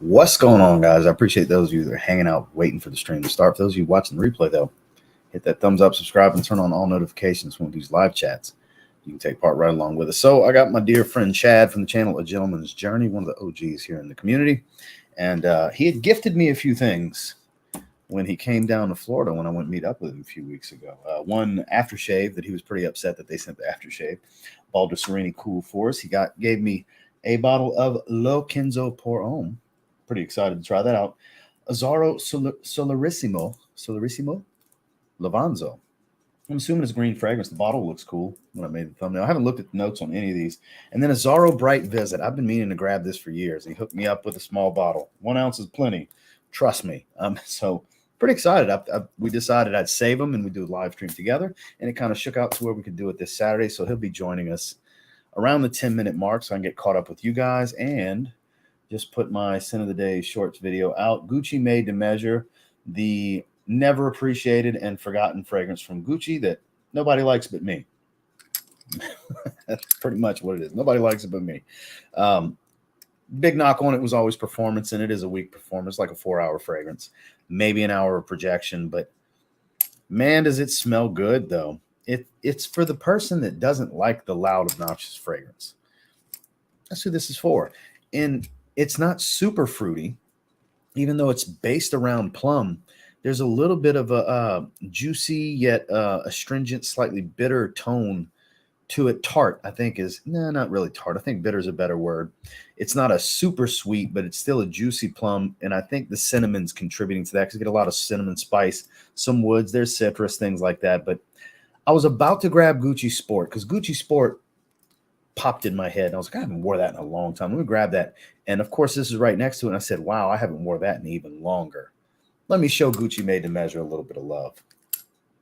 What's going on, guys? I appreciate those of you that are hanging out waiting for the stream to start. For those of you watching the replay, though, hit that thumbs up, subscribe, and turn on all notifications when we do live chats. You can take part right along with us. So I got my dear friend Chad from the channel A Gentleman's Journey, one of the OGs here in the community. And he had gifted me a few things when he came down to Florida when I went meet up with him a few weeks ago. One aftershave that he was pretty upset that they sent the aftershave. Baldessarini Cool Force. He gave me a bottle of Lo Kenzo pour Homme. Pretty excited to try that out. Azzaro Solarissimo, Levanzo. I'm assuming it's green fragrance. The bottle looks cool when I made the thumbnail. I haven't looked at the notes on any of these. And then Azzaro Bright Visit. I've been meaning to grab this for years. He hooked me up with a small bottle. 1 ounce is plenty. Trust me. So pretty excited. We decided I'd save them and we'd do a live stream together. And it kind of shook out to where we could do it this Saturday. So he'll be joining us around the 10-minute mark so I can get caught up with you guys and just put my Sin of the Day shorts video out. Gucci Made to Measure, the never appreciated and forgotten fragrance from Gucci that nobody likes but me. That's pretty much what it is. Nobody likes it but me. Big knock on it was always performance, and it is a weak performance, like a 4-hour fragrance, maybe an hour of projection. But man, does it smell good, though. It's for the person that doesn't like the loud, obnoxious fragrance. That's who this is for. And it's not super fruity, even though it's based around plum. There's a little bit of a juicy yet astringent, slightly bitter tone to it. Tart, I think, is not really tart. I think bitter is a better word. It's not a super sweet, but it's still a juicy plum. And I think the cinnamon's contributing to that because you get a lot of cinnamon spice, some woods, there's citrus, things like that. But I was about to grab Gucci Sport because Gucci Sport popped in my head. And I was like, I haven't wore that in a long time. Let me grab that. And of course, this is right next to it. And I said, wow, I haven't wore that in even longer. Let me show Gucci Made to Measure a little bit of love.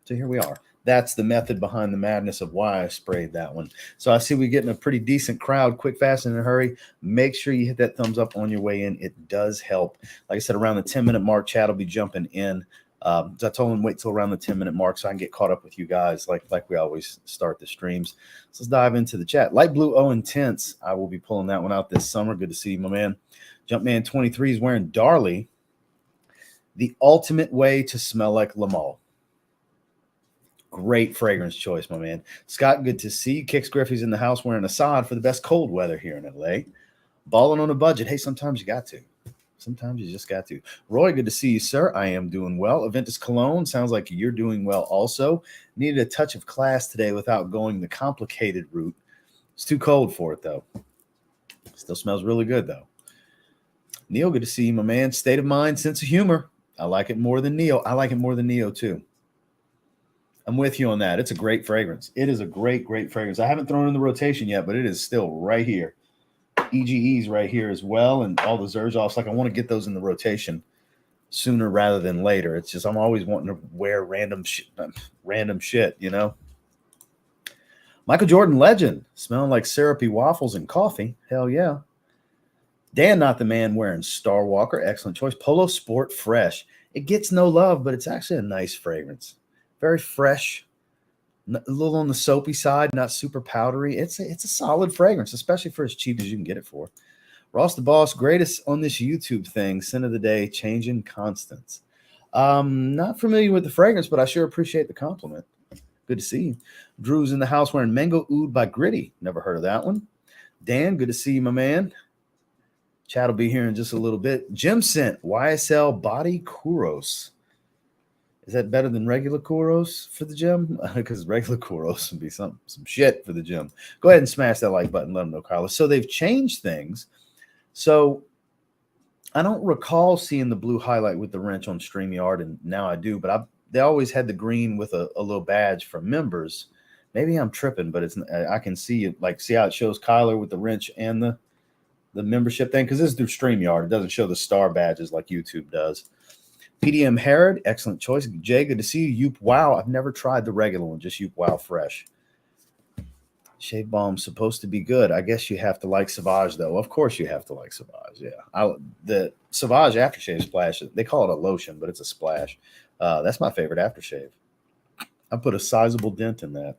So here we are. That's the method behind the madness of why I sprayed that one. So I see we're getting a pretty decent crowd. Quick, fast, and in a hurry. Make sure you hit that thumbs up on your way in. It does help. Like I said, around the 10-minute mark, Chad will be jumping in. So I told him wait till around the 10-minute mark so I can get caught up with you guys like we always start the streams. So let's dive into the chat. Light Blue O Intense. I will be pulling that one out this summer. Good to see you, my man. Jumpman 23 is wearing Darley. The ultimate way to smell like Lamal. Great fragrance choice, my man. Scott, good to see you. Kix Griffey's in the house wearing Assad for the best cold weather here in LA. Balling on a budget. Hey, sometimes you got to. Sometimes you just got to. Roy, good to see you, sir. I am doing well. Aventus Cologne, sounds like you're doing well also. Needed a touch of class today without going the complicated route. It's too cold for it, though. Still smells really good, though. Neil, good to see you, my man. State of mind, sense of humor. I like it more than Neo. I like it more than Neo, too. I'm with you on that. It's a great fragrance. It is a great, great fragrance. I haven't thrown it in the rotation yet, but it is still right here. EGE's right here as well, and all the Zerzovs. Like, I want to get those in the rotation sooner rather than later. It's just I'm always wanting to wear random shit, you know. Michael Jordan Legend, smelling like syrupy waffles and coffee. Hell yeah. Dan, not the man, wearing Star Walker. Excellent choice. Polo Sport Fresh. It gets no love, but it's actually a nice fragrance. Very fresh. A little on the soapy side, not super powdery. It's a solid fragrance, especially for as cheap as you can get it for. Ross the Boss, greatest on this YouTube thing. Sin of the Day, changing constants. Not familiar with the fragrance, but I sure appreciate the compliment. Good to see you. Drew's in the house wearing Mango Oud by Gritty. Never heard of that one. Dan, good to see you, my man. Chad will be here in just a little bit. Jim sent YSL Body Kuros. Is that better than regular Kuros for the gym? Because regular Kuros would be some shit for the gym. Go ahead and smash that like button. Let them know, Carlos. So they've changed things. So I don't recall seeing the blue highlight with the wrench on StreamYard, and now I do. But they always had the green with a little badge for members. Maybe I'm tripping, but I can see it. Like, see how it shows Kyler with the wrench and the membership thing? Because this is through StreamYard. It doesn't show the star badges like YouTube does. PDM Herod, excellent choice. Jay, good to see you. Yoop Wow. I've never tried the regular one, just Yoop Wow Fresh. Shave Balm's supposed to be good. I guess you have to like Sauvage, though. Of course you have to like Sauvage, yeah. The Sauvage aftershave splash, they call it a lotion, but it's a splash. That's my favorite aftershave. I put a sizable dent in that.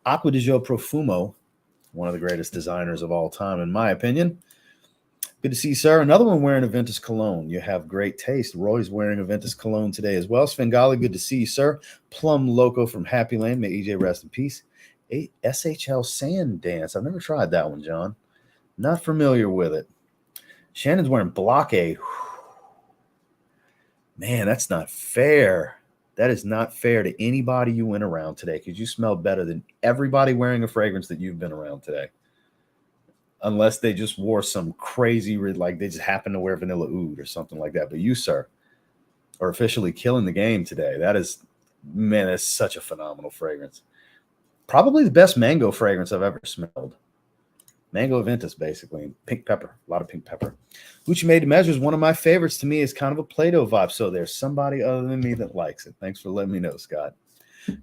Acqua di Gio Profumo, one of the greatest designers of all time, in my opinion. Good to see you, sir. Another one wearing Aventus cologne. You have great taste. Roy's wearing Aventus cologne today as well. Svengali, good to see you, sir. Plum Loco from Happy Land. May EJ rest in peace. A SHL Sand Dance. I've never tried that one, John. Not familiar with it. Shannon's wearing Block A. Man, that's not fair. That is not fair to anybody you went around today, because you smell better than everybody wearing a fragrance that you've been around today. Unless they just wore some crazy, like they just happened to wear Vanilla Oud or something like that. But you, sir, are officially killing the game today. That is, man, that's such a phenomenal fragrance. Probably the best mango fragrance I've ever smelled. Mango Aventus, basically. Pink pepper. A lot of pink pepper. Gucci Made to Measure is one of my favorites. To me, is kind of a Play-Doh vibe. So there's somebody other than me that likes it. Thanks for letting me know, Scott.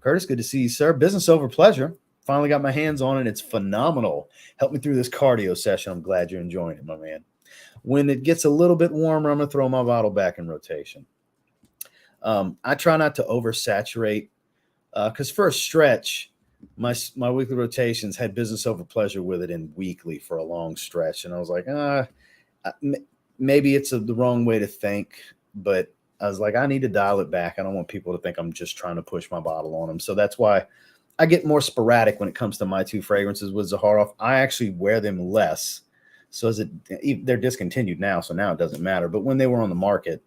Curtis, good to see you, sir. Business over pleasure. Finally got my hands on it. It's phenomenal. Helped me through this cardio session. I'm glad you're enjoying it, my man. When it gets a little bit warmer, I'm going to throw my bottle back in rotation. I try not to oversaturate because for a stretch, my weekly rotations had business over pleasure with it in weekly for a long stretch. And I was like, maybe it's the wrong way to think, but I was like, I need to dial it back. I don't want people to think I'm just trying to push my bottle on them. So that's why I get more sporadic when it comes to my two fragrances with Zaharoff. I actually wear them less. So they're discontinued now, so now it doesn't matter. But when they were on the market,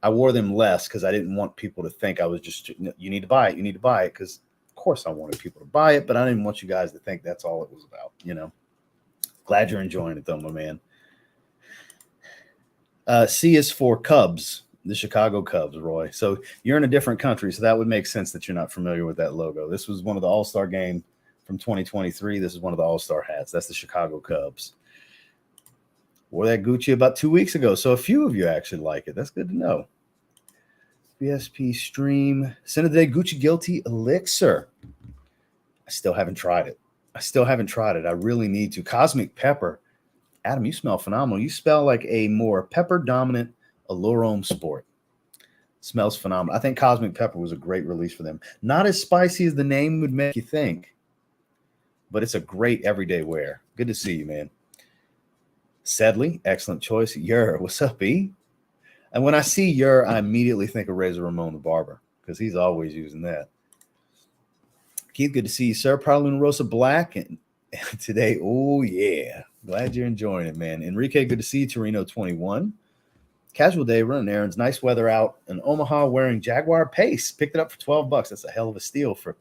I wore them less because I didn't want people to think I was just, you need to buy it. You need to buy it. Because, of course, I wanted people to buy it, but I didn't want you guys to think that's all it was about, Glad you're enjoying it, though, my man. C is for Cubs. The Chicago Cubs, Roy. So you're in a different country, so that would make sense that you're not familiar with that logo. This was one of the All-Star game from 2023. This is one of the All-Star hats. That's the Chicago Cubs. Wore that Gucci about 2 weeks ago, so a few of you actually like it. That's good to know. BSP Stream. Send of the day, Gucci Guilty Elixir. I still haven't tried it. I really need to. Cosmic Pepper. Adam, you smell phenomenal. You smell like a more pepper-dominant Allure Sport. Smells phenomenal. I think Cosmic Pepper was a great release for them. Not as spicy as the name would make you think, but it's a great everyday wear. Good to see you, man. Sedley, excellent choice. What's up, E? And when I see I immediately think of Razor Ramon the barber because he's always using that. Keith, good to see you, sir. Prowler Rosa Black and today. Oh, yeah. Glad you're enjoying it, man. Enrique, good to see you. Torino 21. Casual day, running errands, nice weather out in Omaha, wearing Jaguar Pace. Picked it up for $12. That's a hell of a steal for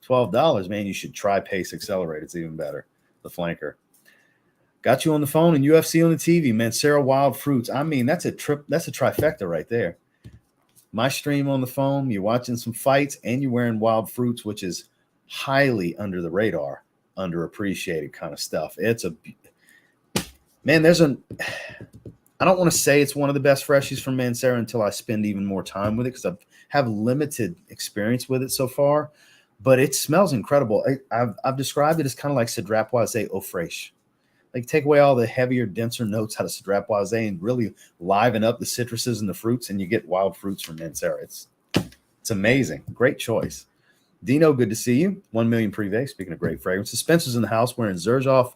$12, man. You should try Pace Accelerate. It's even better. The flanker. Got you on the phone and UFC on the TV, man. Sarah Wild Fruits. I mean, that's a trifecta right there. My stream on the phone, you're watching some fights, and you're wearing Wild Fruits, which is highly under the radar, underappreciated kind of stuff. I don't want to say it's one of the best freshies from Mancera until I spend even more time with it because I have limited experience with it so far, but it smells incredible. I've described it as kind of like Cedrapoise Eau Fraiche. Like take away all the heavier, denser notes out of Cedrapoise and really liven up the citruses and the fruits, and you get Wild Fruits from Mancera. It's amazing. Great choice. Dino, good to see you. 1 million Privé. Speaking of great fragrances. Spencer's in the house wearing Xerjoff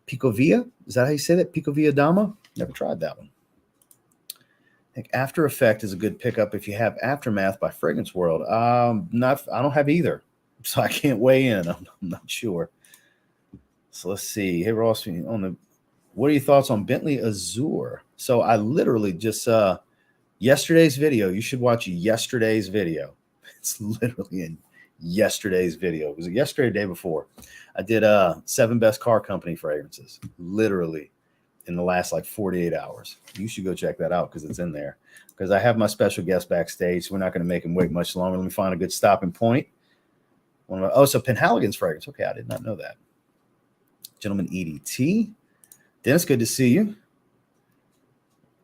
Picovia. Is that how you say that? Picovia Dama? Never tried that one. I think After Effect is a good pickup if you have Aftermath by Fragrance World. I don't have either, so I can't weigh in. I'm not sure. So let's see. Hey Ross, what are your thoughts on Bentley Azure? So I literally just yesterday's video. You should watch yesterday's video. It's literally in yesterday's video. Was it yesterday or the day before? I did 7 best car company fragrances. Literally. In the last 48 hours. You should go check that out because it's in there. Because I have my special guest backstage. So we're not going to make him wait much longer. Let me find a good stopping point. So Penhaligon's fragrance. Okay, I did not know that. Gentleman EDT. Dennis, good to see you.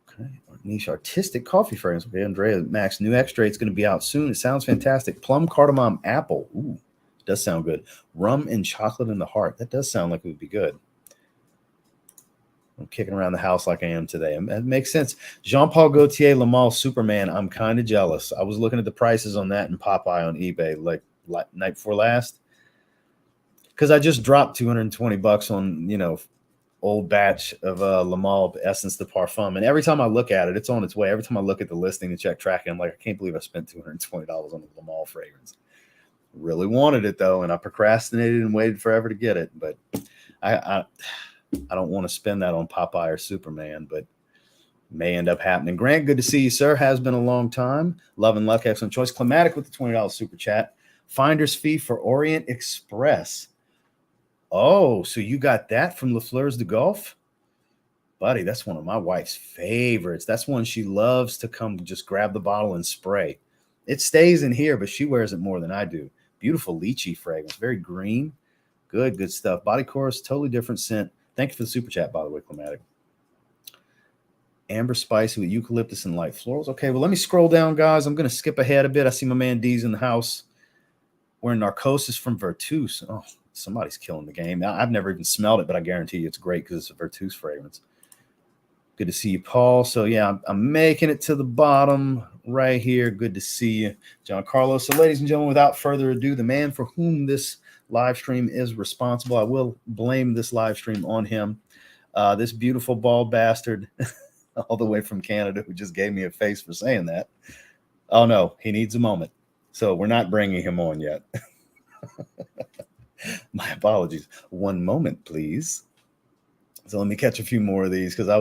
Okay, niche artistic coffee fragrance. Okay, Andrea Max, new extra. It's going to be out soon. It sounds fantastic. Plum cardamom apple. Ooh, does sound good. Rum and chocolate in the heart. That does sound like it would be good. I'm kicking around the house like I am today. It makes sense. Jean-Paul Gaultier Le Male Superman. I'm kind of jealous. I was looking at the prices on that in Popeye on eBay like night before last because I just dropped $220 on old batch of Le Male Essence de Parfum. And every time I look at it, it's on its way. Every time I look at the listing and check tracking, I'm like, I can't believe I spent $220 on the Le Male fragrance. Really wanted it though, and I procrastinated and waited forever to get it. But I don't want to spend that on Popeye or Superman, but may end up happening. Grant, good to see you, sir. Has been a long time. Love and luck, excellent choice. Climatic with the $20 super chat. Finder's fee for Orient Express. Oh, so you got that from Lafleur's de Golf? Buddy, that's one of my wife's favorites. That's one she loves to come just grab the bottle and spray. It stays in here, but she wears it more than I do. Beautiful lychee fragrance. Very green. Good stuff. Body chorus, totally different scent. Thank you for the super chat, by the way, Climatic. Amber spicy with eucalyptus and light florals. Okay, well, let me scroll down, guys. I'm going to skip ahead a bit. I see my man D's in the house. We're in Narcosis from Vertus. Oh, somebody's killing the game. Now, I've never even smelled it, but I guarantee you it's great because it's a Vertus fragrance. Good to see you, Paul. So, yeah, I'm making it to the bottom right here. Good to see you, John Carlos. So, ladies and gentlemen, without further ado, the man for whom this live stream is responsible, I will blame this live stream on him. This beautiful bald bastard all the way from Canada who just gave me a face for saying that. Oh, no, he needs a moment. So we're not bringing him on yet. My apologies. One moment, please. So let me catch a few more of these because I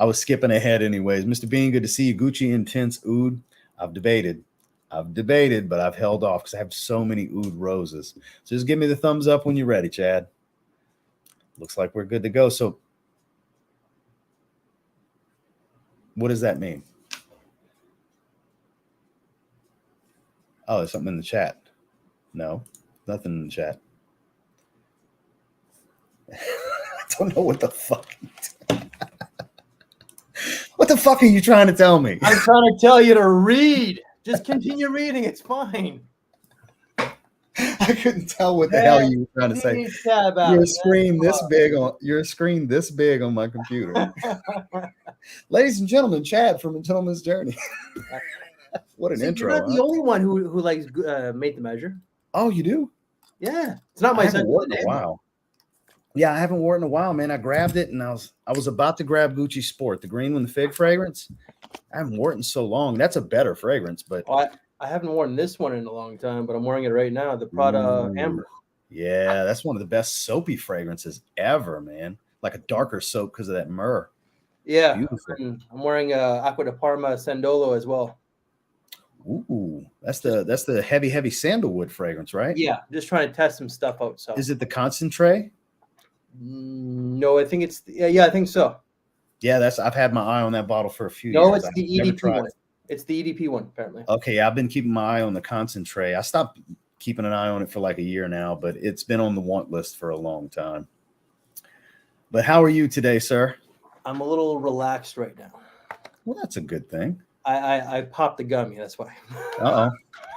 was skipping ahead anyways. Mr. Bean, good to see you. Gucci Intense Oud. I've debated, but I've held off because I have so many Oud roses. So just give me the thumbs up when you're ready, Chad. Looks like we're good to go. So what does that mean? Oh, there's something in the chat. No, nothing in the chat. I don't know what the fuck. What the fuck are you trying to tell me? I'm trying to tell you to read. Just continue reading. It's fine. I couldn't tell what the hell you were trying to say. You're a screen this big on my computer. Ladies and gentlemen, Chad from A Gentleman's Journey. What an intro. You're not the only one who likes Made to Measure. Oh, you do? Yeah. It's not my scent of the day. Wow. Yeah, I haven't worn it in a while, man. I grabbed it and I was about to grab Gucci Sport, the green one, the fig fragrance. I haven't worn it in so long. That's a better fragrance, but I haven't worn this one in a long time, but I'm wearing it right now. The Prada Amber. Yeah, that's one of the best soapy fragrances ever, man. Like a darker soap because of that myrrh. Yeah. I'm wearing Acqua di Parma Sandolo as well. Ooh, that's the heavy sandalwood fragrance, right? Yeah, just trying to test some stuff out. So is it the concentrate? No, I think it's I think so. Yeah, I've had my eye on that bottle for a few years. No, it's the EDP one. It's the EDP one, apparently. Okay, I've been keeping my eye on the concentrate. I stopped keeping an eye on it for like a year now, but it's been on the want list for a long time. But how are you today, sir? I'm a little relaxed right now. Well, that's a good thing. I popped the gummy, that's why.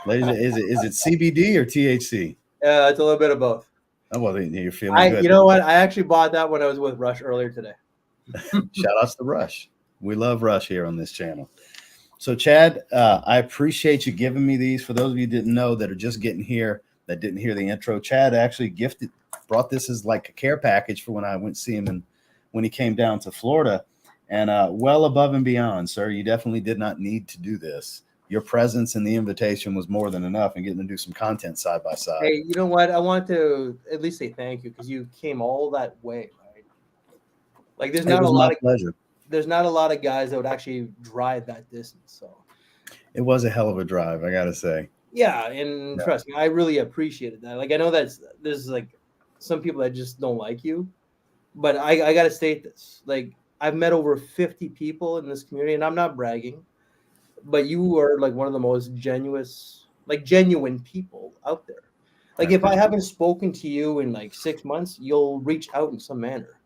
Ladies, is it CBD or THC? It's a little bit of both. Oh, well, you're feeling good. You know what? I actually bought that when I was with Rush earlier today. Shout outs to Rush. We love Rush here on this channel. So, Chad, I appreciate you giving me these. For those of you who didn't know that are just getting here, that didn't hear the intro, Chad actually brought this as like a care package for when I went to see him and when he came down to Florida. And well above and beyond, sir, you definitely did not need to do this. Your presence and the invitation was more than enough, and getting to do some content side by side. Hey, you know what? I want to at least say thank you because you came all that way, right? Like, there's not a lot of pleasure. There's not a lot of guys that would actually drive that distance. So it was a hell of a drive, I gotta say. Yeah, and trust me, I really appreciated that. Like, I know there's like some people that just don't like you, but I gotta state this. Like, I've met over 50 people in this community, and I'm not bragging, but you are like one of the most genuine people out there. Like, if I haven't spoken to you in like 6 months, you'll reach out in some manner.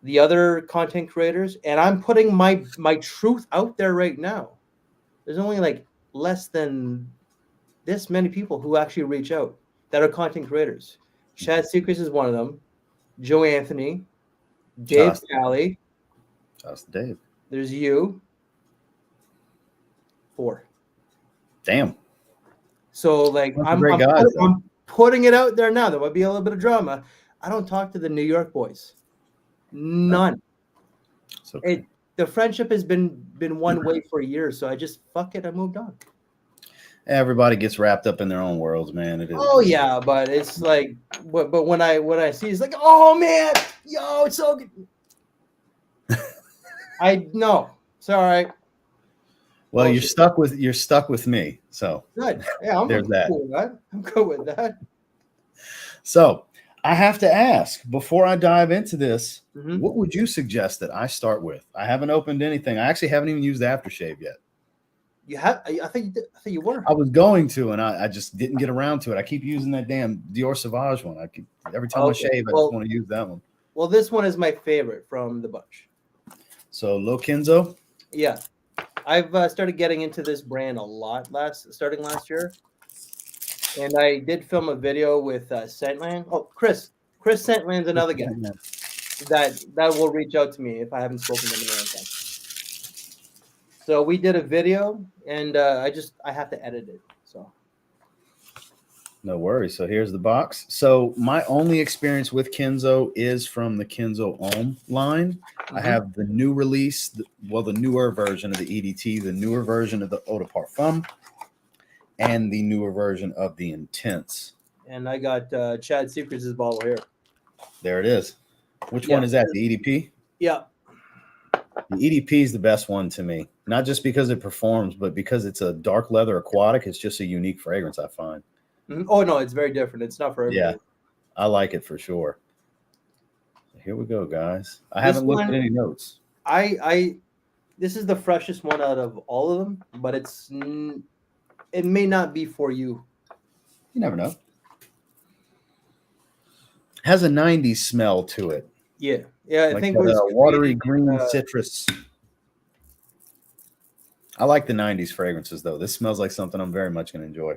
The other content creators, and I'm putting my truth out there right now. There's only like less than this many people who actually reach out that are content creators. Chad Secrets is one of them. Joe Anthony, Dave Cali. That's Dave. There's you. 4. Damn. So like I'm putting it out there now. There might be a little bit of drama. I don't talk to the New York boys. None. It's okay. The friendship has been one way for years, so I just fuck it. I moved on. Everybody gets wrapped up in their own worlds, man. It is. Oh yeah, but it's like, but when I see, it's like, oh man, yo, it's so good. I no, it's all right. Well, you're stuck with me. So good. Yeah, I'm there's that. Cool with that. I'm good with that. So I have to ask before I dive into this, what would you suggest that I start with? I haven't opened anything. I actually haven't even used aftershave yet. You have? I think you did. I think you were. I was going to, and I just didn't get around to it. I keep using that damn Dior Sauvage one. Every time I shave, I just want to use that one. Well, this one is my favorite from the bunch. So Lo Kenzo. Yeah, I've started getting into this brand a lot starting last year, and I did film a video with Scentland. Oh, Chris Scentland's another guy that will reach out to me if I haven't spoken to him in a long time. So we did a video, and I have to edit it. So no worries. So here's the box. So my only experience with Kenzo is from the Kenzo Homme line. I have the new release, the newer version of the EDT, the newer version of the Eau de Parfum, and the newer version of the Intense. And I got Chad Secrets' bottle here. There it is. Which one is that? The EDP? Yeah. The EDP is the best one to me, not just because it performs, but because it's a dark leather aquatic. It's just a unique fragrance, I find. Oh no, it's very different. It's not for everybody. Yeah, I like it for sure. So here we go, guys. I haven't looked at any notes. This is the freshest one out of all of them, but it may not be for you. You never know. Has a 90s smell to it. Yeah. I like think that, watery green citrus. I like the 90s fragrances, though. This smells like something I'm very much going to enjoy.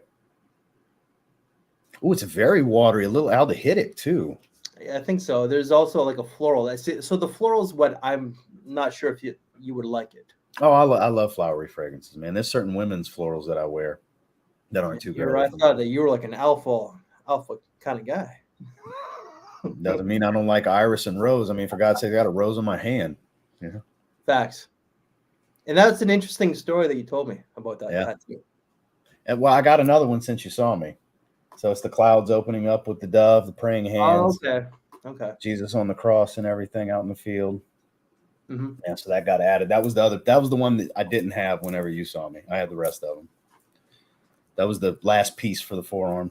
Oh, it's very watery, a little aldehydic, too. Yeah, I think so. There's also like a floral. So the floral is what I'm not sure if you would like it. Oh, I love flowery fragrances, man. There's certain women's florals that I wear that aren't too good. I thought that you were like an alpha kind of guy. Doesn't mean I don't like iris and rose. I mean, for God's sake, I got a rose on my hand. Yeah. Facts. And that's an interesting story that you told me about that. Yeah. And well, I got another one since you saw me. So it's the clouds opening up with the dove, the praying hands. Oh, okay. Jesus on the cross and everything out in the field. Mm-hmm. Yeah, so that got added. That was the one that I didn't have whenever you saw me. I had the rest of them. That was the last piece for the forearm.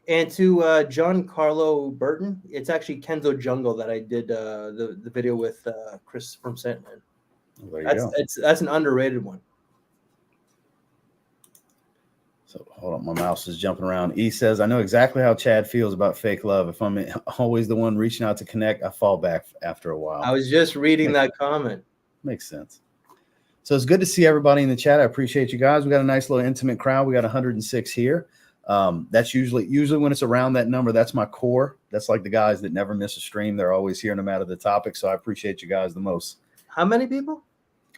And to John Carlo Burton, it's actually Kenzo Jungle that I did the video with Chris from Scentland. Well, there you go. That's an underrated one. So hold on, my mouse is jumping around. E says, I know exactly how Chad feels about fake love. If I'm always the one reaching out to connect, I fall back after a while. I was just reading that comment. Makes sense. So it's good to see everybody in the chat. I appreciate you guys. We got a nice little intimate crowd. We got 106 here. That's usually when it's around that number, that's my core. That's like the guys that never miss a stream. They're always here no matter the topic. So I appreciate you guys the most. How many people?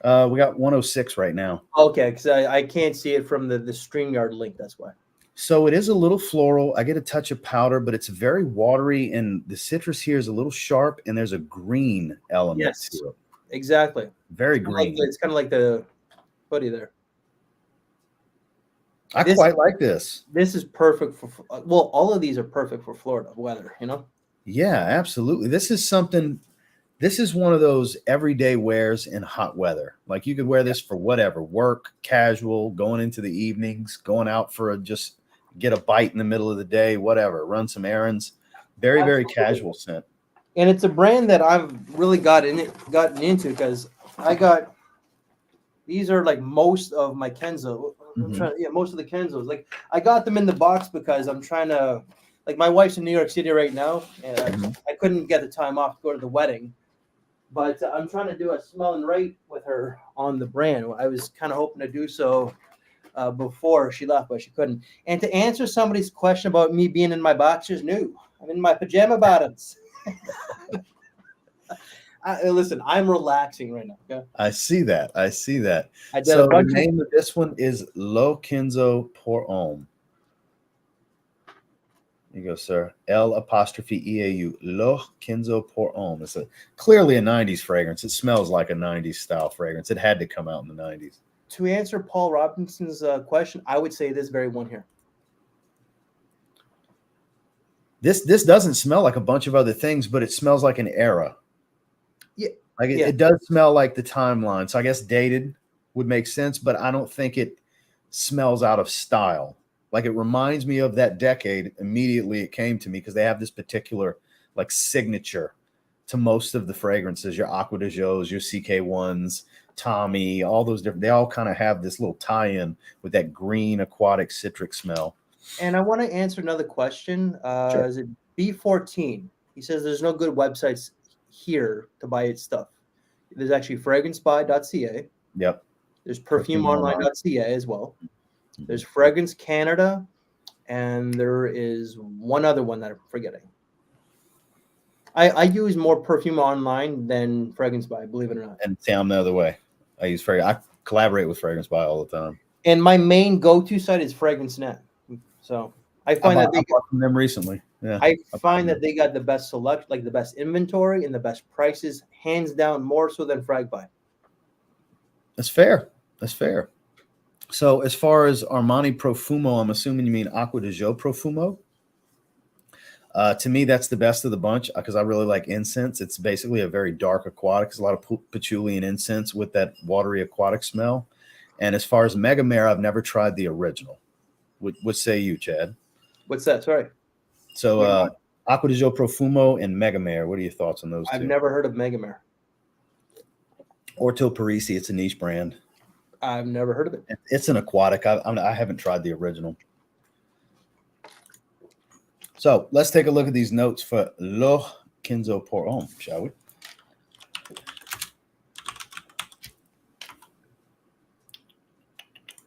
We got 106 right now. Okay, because I can't see it from the StreamYard link. That's why. So it is a little floral. I get a touch of powder, but it's very watery, and the citrus here is a little sharp, and there's a green element to it. Exactly. Very green. It's kind of like the hoodie there. I quite like this. This is perfect for, well, all of these are perfect for Florida weather, you know? Yeah, absolutely. This is one of those everyday wears in hot weather. Like you could wear this for whatever, work, casual, going into the evenings, going out for just get a bite in the middle of the day, whatever, run some errands. Very, very casual scent. And it's a brand that I've really gotten into because these are like most of my Kenzo. Most of the Kenzos. Like I got them in the box because I'm trying to, like my wife's in New York City right now, and I couldn't get the time off to go to the wedding. But I'm trying to do a smell and rate with her on the brand. I was kind of hoping to do so before she left, but she couldn't. And to answer somebody's question about me being in my boxers, no, I'm in my pajama bottoms. Listen, I'm relaxing right now. Okay? I see that. So the name of this one is Lo Kenzo pour Homme. Here you go, sir. L''EAU. Lo Kenzo pour Homme. It's clearly a 90s fragrance. It smells like a 90s style fragrance. It had to come out in the 90s. To answer Paul Robinson's question, I would say this very one here. This doesn't smell like a bunch of other things, but it smells like an era. Yeah. Like it does smell like the timeline. So I guess dated would make sense, but I don't think it smells out of style. Like it reminds me of that decade. Immediately it came to me because they have this particular like signature to most of the fragrances, your Aqua de Jo's, your CK1s, Tommy, all those different, they all kind of have this little tie-in with that green aquatic citric smell. And I want to answer another question. Sure. Is it B14? He says there's no good websites here to buy its stuff. There's actually fragrancebuy.ca. Yep. There's perfumeonline.ca as well. There's Fragrance Canada, and there is one other one that I'm forgetting. I use more Perfume Online than Fragrance Buy, believe it or not. And see, I'm the other way. I collaborate with Fragrance Buy all the time. And my main go-to site is Fragrance Net. So I find that I bought from them recently. Yeah. I find that they got the best select, like the best inventory and the best prices, hands down, more so than Frag Buy. That's fair. That's fair. So as far as Armani Profumo, I'm assuming you mean Aqua de Jo Profumo. To me, that's the best of the bunch because I really like incense. It's basically a very dark aquatic. It's a lot of patchouli and incense with that watery aquatic smell. And as far as Mega Mare, I've never tried the original. What say you, Chad? What's that? Sorry. So Aqua de Jo Profumo and Mega Mare. What are your thoughts on those two? I've never heard of Mega Mare. Orto Parisi. It's a niche brand. I've never heard of it. It's an aquatic. I haven't tried the original. So let's take a look at these notes for Lo Kenzo pour Homme, shall we?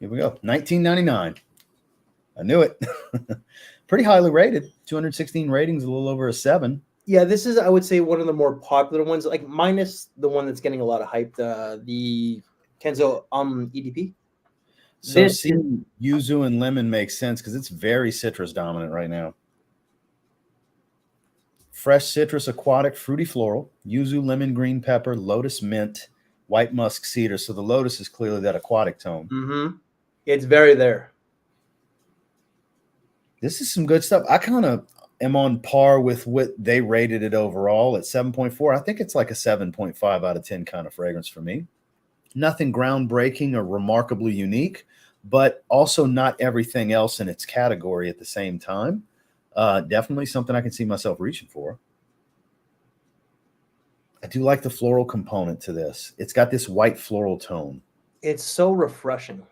Here we go. 1999. I knew it. Pretty highly rated. 216 ratings, a little over a 7. Yeah, this is, I would say, one of the more popular ones, like minus the one that's getting a lot of hype, the Kenzo EDP. So seeing yuzu and lemon makes sense because it's very citrus dominant right now. Fresh citrus, aquatic, fruity floral, yuzu, lemon, green pepper, lotus mint, white musk cedar. So the lotus is clearly that aquatic tone. Mm-hmm. It's very there. This is some good stuff. I kind of am on par with what they rated it overall at 7.4. I think it's like a 7.5 out of 10 kind of fragrance for me. Nothing groundbreaking or remarkably unique, but also not everything else in its category at the same time. Definitely something I can see myself reaching for. I do like the floral component to this. It's got this white floral tone. It's so refreshing.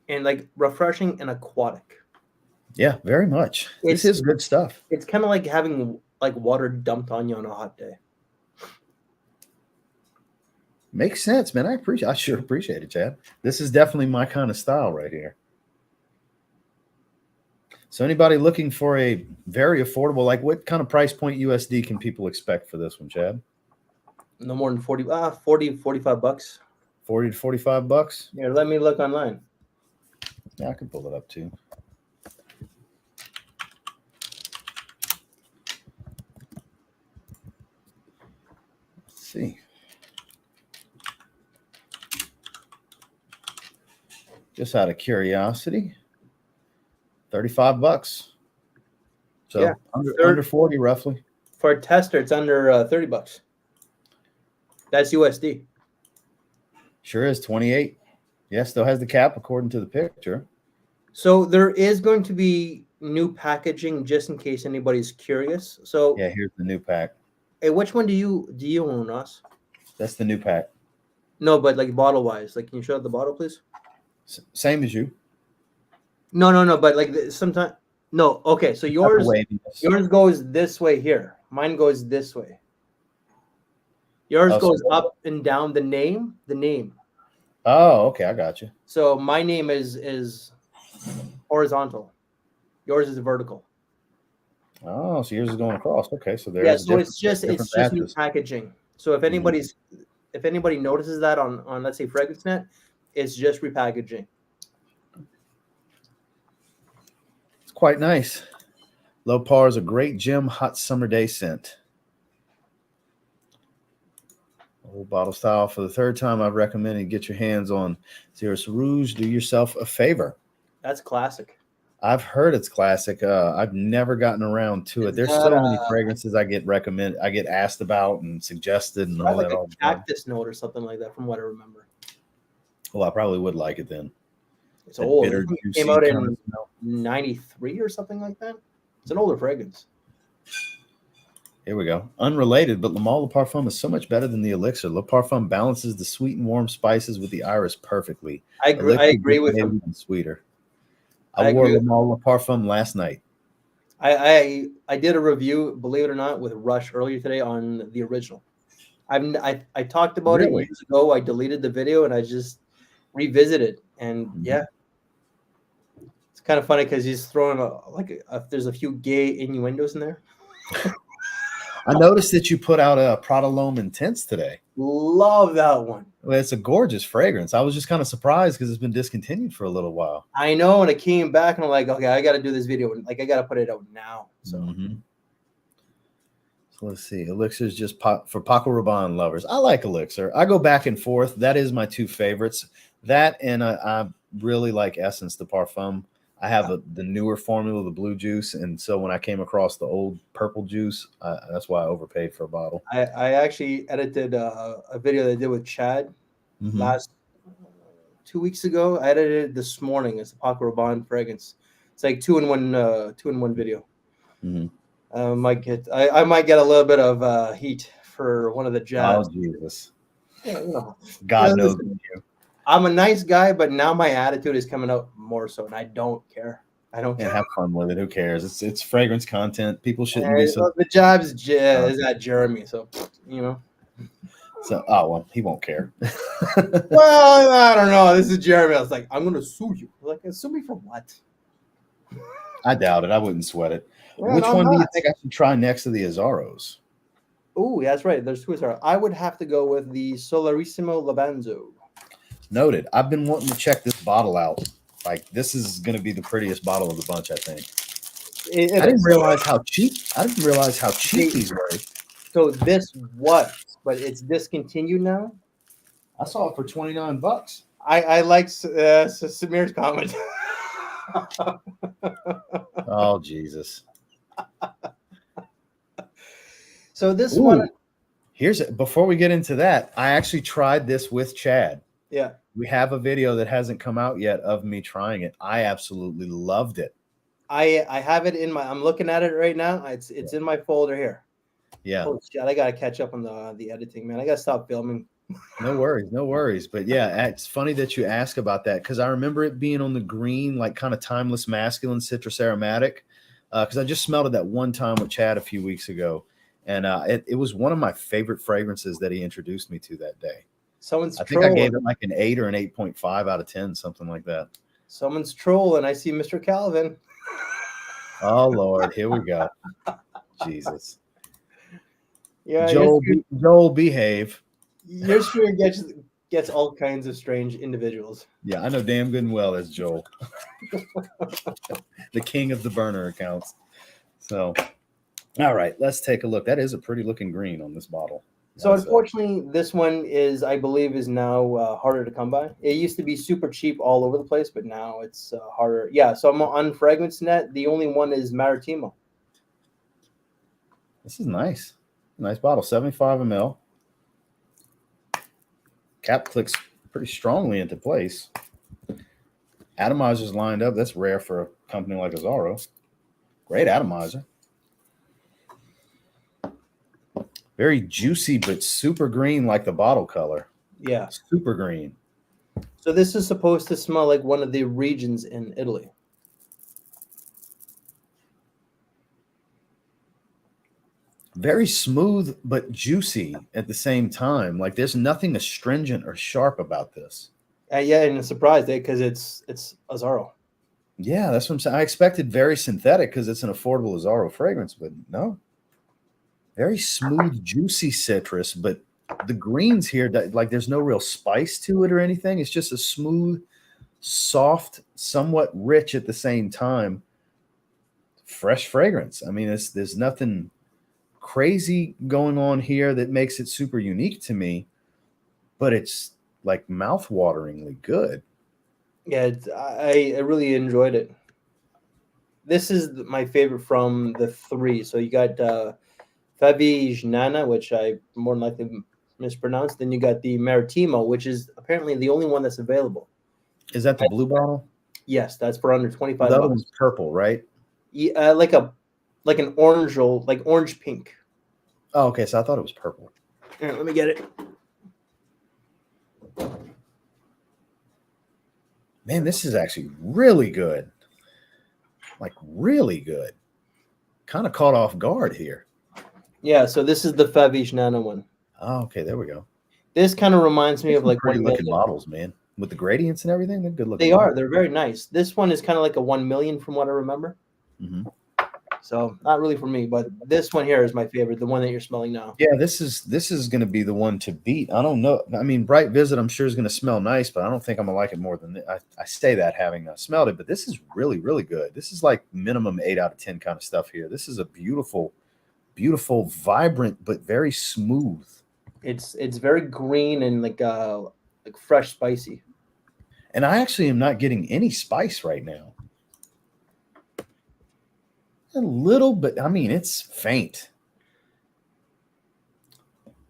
And like refreshing and aquatic. Yeah, very much. This is good stuff. It's kind of like having like water dumped on you on a hot day. Makes sense, man. I sure appreciate it, Chad. This is definitely my kind of style right here. So anybody looking for a very affordable, like what kind of price point USD can people expect for this one, Chad? No more than 45 bucks. 40 to 45 bucks? Here, let me look online. Yeah, I can pull it up too. Let's see. Just out of curiosity, 35 bucks. So yeah, under 40 roughly. For a tester, it's under 30 bucks. That's USD. Sure is 28. Yes, still has the cap according to the picture. So there is going to be new packaging just in case anybody's curious. So yeah, here's the new pack. Hey, which one do you own, Ross? That's the new pack. No, but like bottle wise, like can you show up the bottle, please? Same as you. No, but like sometimes no. Okay, so yours goes this way here. Mine goes this way. Yours goes up and down. The name. Oh, okay, I got you. So my name is horizontal. Yours is vertical. Oh, so yours is going across. Okay, so there's so it's just new packaging. So if anybody notices that on let's say FragranceNet, it's just repackaging. It's quite nice. Low Par is a great gym hot summer day scent. Old bottle style. For the third time, I've recommended get your hands on Xeris Rouge. Do yourself a favor. That's classic. I've heard it's classic. I've never gotten around to it. Is There's that so many fragrances I get asked about and suggested and all like that. a All the time. cactus note or something like that, from what I remember. Well, I probably would like it then. It's That old. bitter, It juicy came out kind in of smell. 93 or something like that. It's an older fragrance. Here we go. Unrelated, but Le Male Parfum is so much better than the Elixir. Le Parfum balances the sweet and warm spices with the iris perfectly. I agree with him. And sweeter. I I wore agree Le Male Parfum last night. I did a review, believe it or not, with Rush earlier today on the original. I talked about it years ago. I deleted the video and I just revisited, and yeah, it's kind of funny because he's throwing there's a few gay innuendos in there. I noticed that you put out a Prada L'Homme Intense today. Love that one. Well, it's a gorgeous fragrance. I was just kind of surprised because it's been discontinued for a little while. I know, and I came back and I'm like, okay, I got to do this video, and like I got to put it out now. So. So let's see. Elixir is just for Paco Rabanne lovers. I like Elixir. I go back and forth. That is my two favorites. That and I really like Essence de Parfum. I have the newer formula, the blue juice, and so when I came across the old purple juice, that's why I overpaid for a bottle. I actually edited a video that I did with Chad last 2 weeks ago. I edited it this morning. It's a Paco Rabanne fragrance. It's like two in one video. I might get a little bit of heat for one of the jabs. Oh Jesus! Yeah, God knows you. I'm a nice guy, but now my attitude is coming out more so, and I don't care. I don't care. Have fun with it. Who cares? It's fragrance content. People shouldn't be so. The job's is at Jeremy, so So well, he won't care. Well, I don't know. This is Jeremy. I was like, I'm gonna sue you. Like, sue me for what? I doubt it. I wouldn't sweat it. Well, Which one do you think I should try next to the Azzaros? Oh, that's right. There's two Azzaro. I would have to go with the Solarissimo Levanzo. Noted. I've been wanting to check this bottle out. Like, this is going to be the prettiest bottle of the bunch, I think. I didn't realize how cheap. These were. So this was, but it's discontinued now. I saw it for $29. I like Samir's comment. Oh Jesus! So this one. Before we get into that, I actually tried this with Chad. Yeah. We have a video that hasn't come out yet of me trying it. I absolutely loved it. I have it in I'm looking at it right now. It's in my folder here. Yeah. Oh shit, I gotta catch up on the editing, man. I gotta stop filming. No worries. But yeah, it's funny that you ask about that because I remember it being on the green, like kind of timeless masculine citrus aromatic. Because I just smelled it that one time with Chad a few weeks ago. And it was one of my favorite fragrances that he introduced me to that day. I think I gave it like an 8 or an 8.5 out of 10, something like that. Someone's trolling. I see Mr. Calvin. Oh, Lord. Here we go. Jesus. Yeah, Joel, behave. Your stream gets all kinds of strange individuals. Yeah, I know damn good and well as Joel. The king of the burner accounts. So, all right, let's take a look. That is a pretty looking green on this bottle. So unfortunately, this one I believe is now harder to come by. It used to be super cheap all over the place, but now it's harder. Yeah, so I'm on FragranceNet. The only one is Maritimo. This is nice. Nice bottle, 75 ml. Cap clicks pretty strongly into place. Atomizers lined up. That's rare for a company like Azzaro. Great atomizer. Very juicy, but super green like the bottle color. Yeah. Super green. So this is supposed to smell like one of the regions in Italy. Very smooth, but juicy at the same time. Like there's nothing astringent or sharp about this. Yeah, and it's surprised because it's Azzaro. Yeah, that's what I'm saying. I expected very synthetic because it's an affordable Azzaro fragrance, but no. Very smooth, juicy citrus, but the greens here, like there's no real spice to it or anything. It's just a smooth, soft, somewhat rich at the same time fresh fragrance. I mean, there's nothing crazy going on here that makes it super unique to me, but it's like mouth-wateringly good. Yeah, I really enjoyed it. This is my favorite from the three. So you got Fabi Nana, which I more than likely mispronounced. Then you got the Maritimo, which is apparently the only one that's available. Is that the blue bottle? Yes, that's for under 25 The other bucks. one's purple, right? Yeah, like an orange pink. Oh, okay. So I thought it was purple. Here, let me get it. Man, this is actually really good. Like really good. Kind of caught off guard here. Yeah, so this is the Favish Nano one. Oh, okay, there we go. This kind of reminds me of like pretty looking bottles, man. With the gradients and everything, they're good looking. They are. They're very nice. This one is kind of like a 1 million from what I remember. Mm-hmm. So not really for me, but this one here is my favorite, the one that you're smelling now. Yeah, this is going to be the one to beat. I don't know. I mean, Bright Visit, I'm sure is going to smell nice, but I don't think I'm going to like it more than this. I say that having smelled it, but this is really, really good. This is like minimum 8 out of 10 kind of stuff here. This is a beautiful, beautiful, vibrant, but very smooth. It's very green and like fresh, spicy. And I actually am not getting any spice right now. A little, but I mean, it's faint.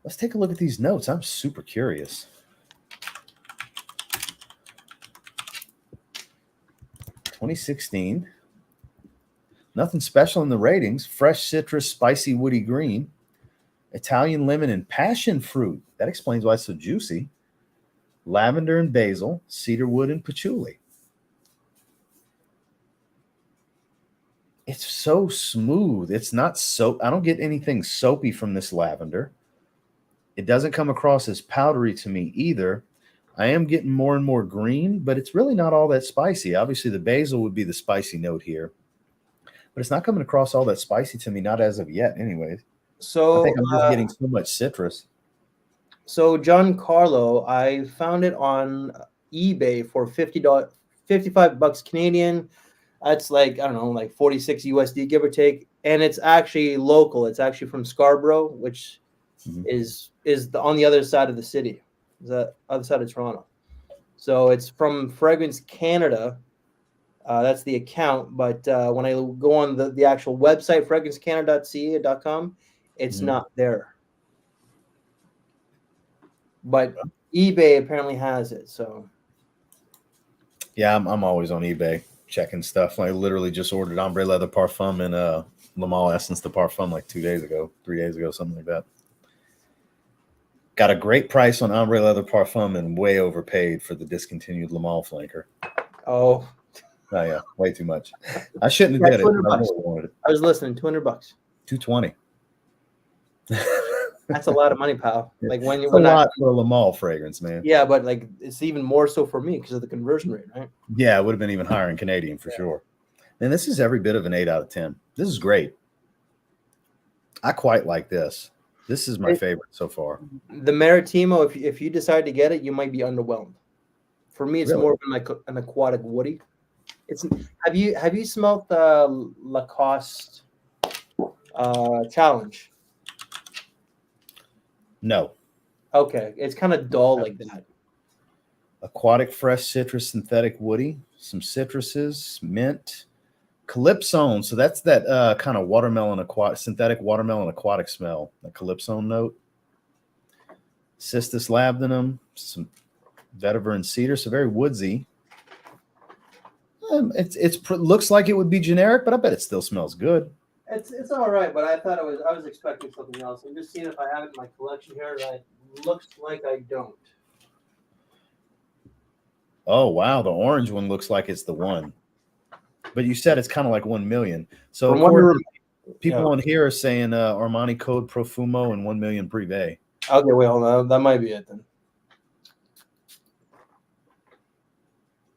Let's take a look at these notes. I'm super curious. (2016). Nothing special in the ratings. Fresh citrus, spicy, woody green. Italian lemon and passion fruit. That explains why it's so juicy. Lavender and basil. Cedarwood and patchouli. It's so smooth. It's not soap. I don't get anything soapy from this lavender. It doesn't come across as powdery to me either. I am getting more and more green, but it's really not all that spicy. Obviously, the basil would be the spicy note here, but it's not coming across all that spicy to me, not as of yet anyways. So I think I'm just getting so much citrus. So Giancarlo, I found it on eBay for $50, 55 bucks Canadian. That's like, I don't know, like 46 USD, give or take. And it's actually local. It's actually from Scarborough, which is on the other side of the city, the other side of Toronto. So it's from Fragrance Canada. That's the account. But when I go on the actual website, fragrancecanada.ca.com, it's not there. But eBay apparently has it. So yeah, I'm always on eBay checking stuff. I literally just ordered Ombre Leather Parfum and Le Male Essence de Parfum like 3 days ago, something like that. Got a great price on Ombre Leather Parfum and way overpaid for the discontinued Le Male flanker. Oh yeah, way too much. I shouldn't have did it. I really wanted it. I was listening. $200. $220. That's a lot of money, pal. Like when a lot for a Le Male fragrance, man. Yeah, but like it's even more so for me because of the conversion rate, right? Yeah, it would have been even higher in Canadian for sure. And this is every bit of an 8 out of 10. This is great. I quite like this. This is my favorite so far. The Maritimo, if you decide to get it, you might be underwhelmed. For me, it's more of like an aquatic woody. It's have you smelled the Lacoste Challenge? No. Okay, it's kind of dull like that. Aquatic, fresh, citrus, synthetic, woody, some citruses, mint, calypsone. So that's that kind of watermelon, synthetic watermelon aquatic smell, the calypsone note. Cistus labdanum, some vetiver and cedar, so very woodsy. It looks like it would be generic, but I bet it still smells good. It's all right, but I thought I was expecting something else. I'm just seeing if I have it in my collection here. That looks like I don't. Oh wow, the orange one looks like it's the one. But you said it's kind of like 1 million. So people on here are saying Armani Code Profumo and 1 million Privé. Okay, wait, hold on. That might be it then.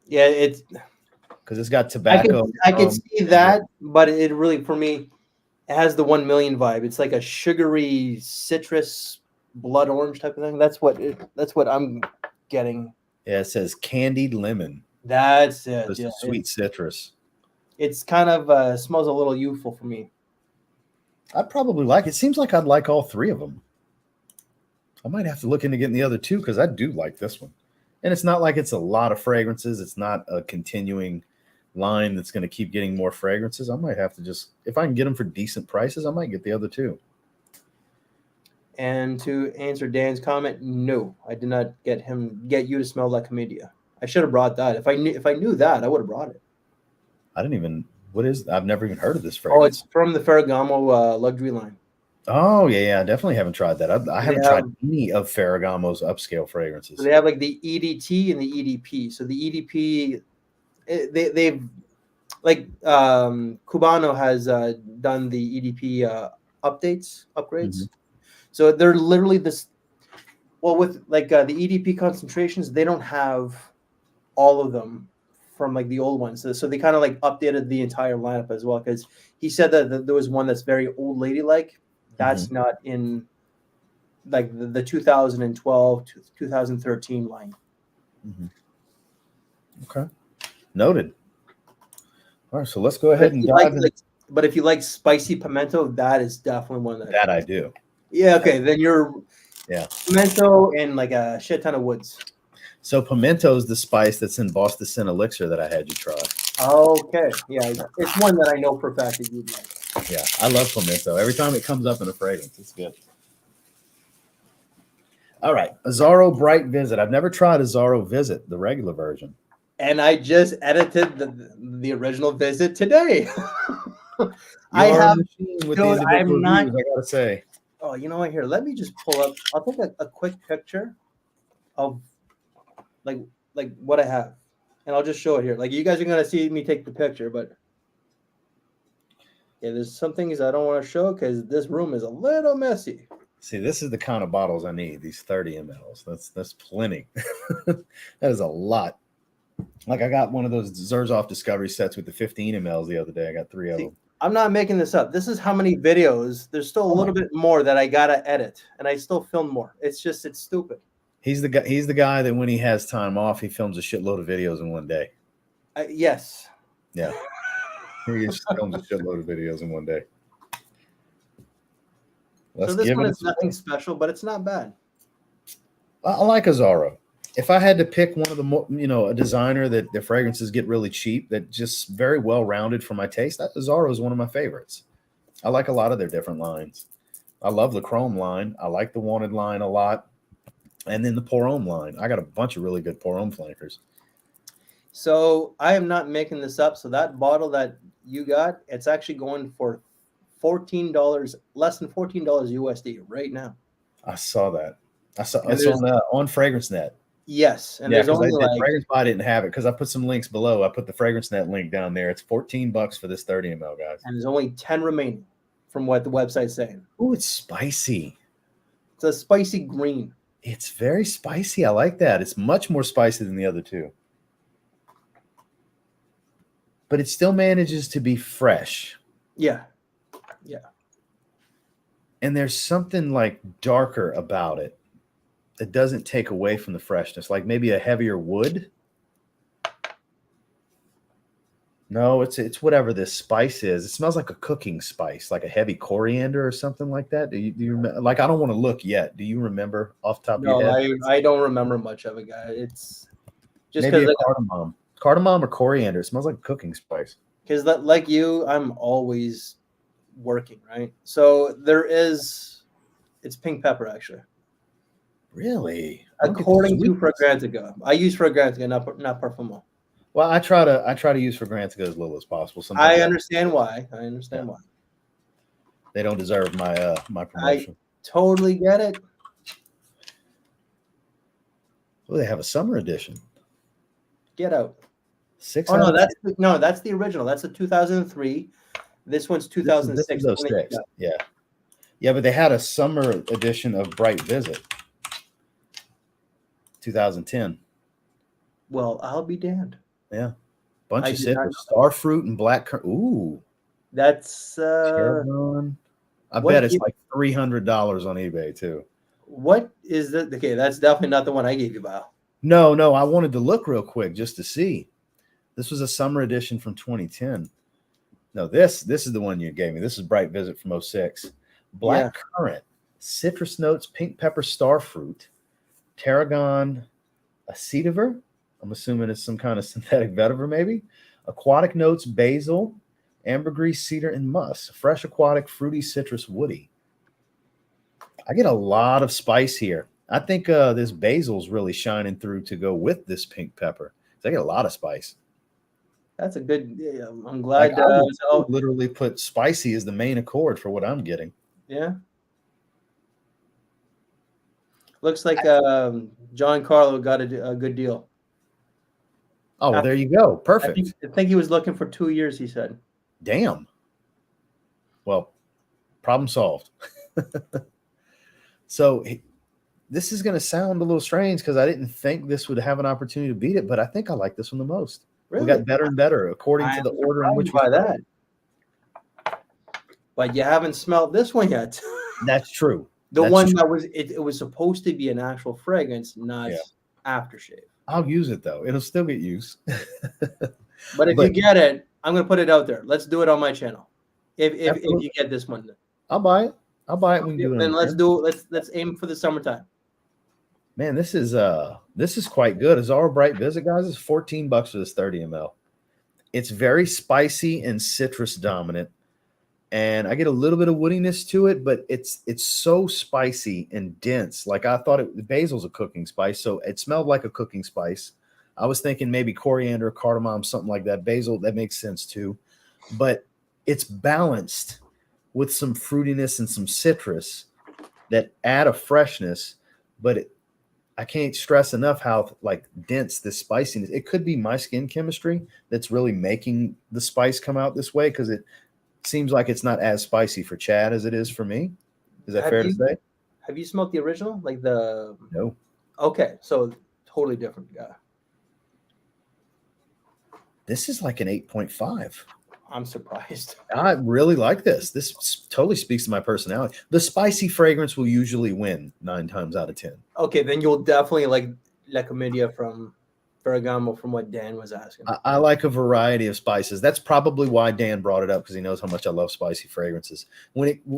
Yeah, it's because it's got tobacco. I can see that, but it really, for me, it has the 1 million vibe. It's like a sugary citrus blood orange type of thing. That's what I'm getting. Yeah, it says candied lemon. That's it. It's sweet citrus. It's kind of smells a little youthful for me. I'd probably like it. Seems like I'd like all three of them. I might have to look into getting the other two because I do like this one. And it's not like it's a lot of fragrances. It's not a continuing line that's going to keep getting more fragrances. I might have to just, if I can get them for decent prices, I might get the other two. And to answer Dan's comment, no, I did not get you to smell La Comedia. I should have brought that. If I knew that, I would have brought it. I didn't even. What is? I've never even heard of this Oh, it's fragrance. from the Ferragamo luxury line. Oh yeah, I definitely haven't tried that. I haven't tried any of Ferragamo's upscale fragrances. So they have like the EDT and the EDP. So the EDP, they've like Cubano has done the EDP upgrades. Mm-hmm. So they're literally this. Well, with like the EDP concentrations, they don't have all of them from like the old ones. So they kind of like updated the entire lineup as well. Because he said that there was one that's very old lady like. That's not in like the 2012 to 2013 line. Mm-hmm. Okay, noted. All right, so let's go ahead and dive in. But if you like spicy pimento, that is definitely one that I do. Yeah, okay, then you're pimento and like a shit ton of woods. So pimento is the spice that's in Boston Sin Elixir that I had you try. Okay, yeah, it's one that I know for a fact that you'd like. Yeah, I love pimento. Every time it comes up in a fragrance, it's good. All right, Azzaro Bright Visit. I've never tried Azzaro Visit, the regular version. And I just edited the original Visit today. I have. With these I'm not. I gotta say. Oh, you know what? Here, let me just pull up. I'll take a quick picture of like what I have, and I'll just show it here. Like you guys are gonna see me take the picture, but yeah, there's some things I don't want to show because this room is a little messy. See, this is the kind of bottles I need. These 30 mLs. That's plenty. That is a lot. Like I got one of those Zerzov Discovery sets with the 15 mLs the other day. I got 3 of them. I'm not making this up. This is how many videos. There's still a little bit more that I gotta edit, and I still film more. It's just it's stupid. He's the guy. He's the guy that when he has time off, he films a shitload of videos in one day. Yes. Yeah. He just films a shitload of videos in one day. So this one is nothing special, but it's not bad. I like Azzaro. If I had to pick one of the more, a designer that the fragrances get really cheap, that just very well rounded for my taste, Azzaro is one of my favorites. I like a lot of their different lines. I love the Chrome line. I like the Wanted line a lot. And then the Pour Homme line. I got a bunch of really good Pour Homme flankers. So I am not making this up. So that bottle that you got, it's actually going for $14, less than $14 USD right now. I saw that. It's on FragranceNet. Yes, and there's only Fragrance Buy didn't have it because I put some links below. I put the FragranceNet link down there. It's $14 for this 30 ml, guys. And there's only 10 remaining, from what the website's saying. Oh, it's spicy. It's a spicy green. It's very spicy. I like that. It's much more spicy than the other two. But it still manages to be fresh. Yeah. Yeah. And there's something like darker about it that doesn't take away from the freshness, like maybe a heavier wood. No, it's whatever this spice is. It smells like a cooking spice, like a heavy coriander or something like that. Do you remember? Like, I don't want to look yet. Do you remember off the top of your head? No, I don't remember much of it, guy. It's just maybe cardamom or coriander. It smells like a cooking spice. Because like you, I'm always working, right? So it's pink pepper actually. Really? According to Fragrantica. I use Fragrantica, not Parfumo. Well, I try to use Fragrantica as little as possible. Sometimes I understand why. Why. They don't deserve my my promotion. I totally get it. Well, they have a summer edition. Get out. 6. Oh no, that's the original. That's a 2003. This one's 2006. This is 06. Yeah, but they had a summer edition of Bright Visit. 2010. Well, I'll be damned. Yeah. Bunch of citrus, starfruit and black currant. Ooh. That's I bet it's like $300 on eBay too. What is that? Okay, that's definitely not the one I gave you, Bao. No, I wanted to look real quick just to see. This was a summer edition from 2010. No, this is the one you gave me. This is Bright Visit from '06. Black currant, citrus notes, pink pepper, starfruit, tarragon, acetiver. I'm assuming it's some kind of synthetic vetiver, maybe. Aquatic notes, basil, ambergris, cedar, and musk. Fresh aquatic, fruity, citrus, woody. I get a lot of spice here. I think this basil's really shining through to go with this pink pepper. I get a lot of spice. That's a good. I'm glad. I would literally put spicy as the main accord for what I'm getting. Yeah. Looks like John Carlo got a good deal. Oh, there you go. Perfect. I think he was looking for 2 years, he said. Damn. Well, problem solved. So this is going to sound a little strange because I didn't think this would have an opportunity to beat it, but I think I like this one the most. Really? We got better and better according to the order in which we that. But you haven't smelled this one yet. That's true. That's one true. That was it was supposed to be an actual fragrance, not aftershave. I'll use it though. It'll still get used. But if you get it, I'm gonna put it out there. Let's do it on my channel. If you get this one, I'll buy it. I'll buy it when you do it. Then let's do it. Let's aim for the summertime. Man, this is quite good. Azzaro Bright Visit, guys, is $14 for this 30 ml. It's very spicy and citrus dominant, and I get a little bit of woodiness to it, but it's so spicy and dense. Like I thought the basil's a cooking spice, so it smelled like a cooking spice. I was thinking maybe coriander, cardamom, something like that. Basil, that makes sense too, but it's balanced with some fruitiness and some citrus that add a freshness, but I can't stress enough how like dense this spiciness. It could be my skin chemistry that's really making the spice come out this way, because it seems like it's not as spicy for Chad as it is for me. Is that fair to say? Have you smelled the original? Like the No. Okay, so totally different. Yeah. This is like an 8.5. I'm surprised. I really like this. This totally speaks to my personality. The spicy fragrance will usually win 9 times out of 10. Okay, then you'll definitely like La Comedia from Ferragamo, from what Dan was asking. I like a variety of spices. That's probably why Dan brought it up, because he knows how much I love spicy fragrances.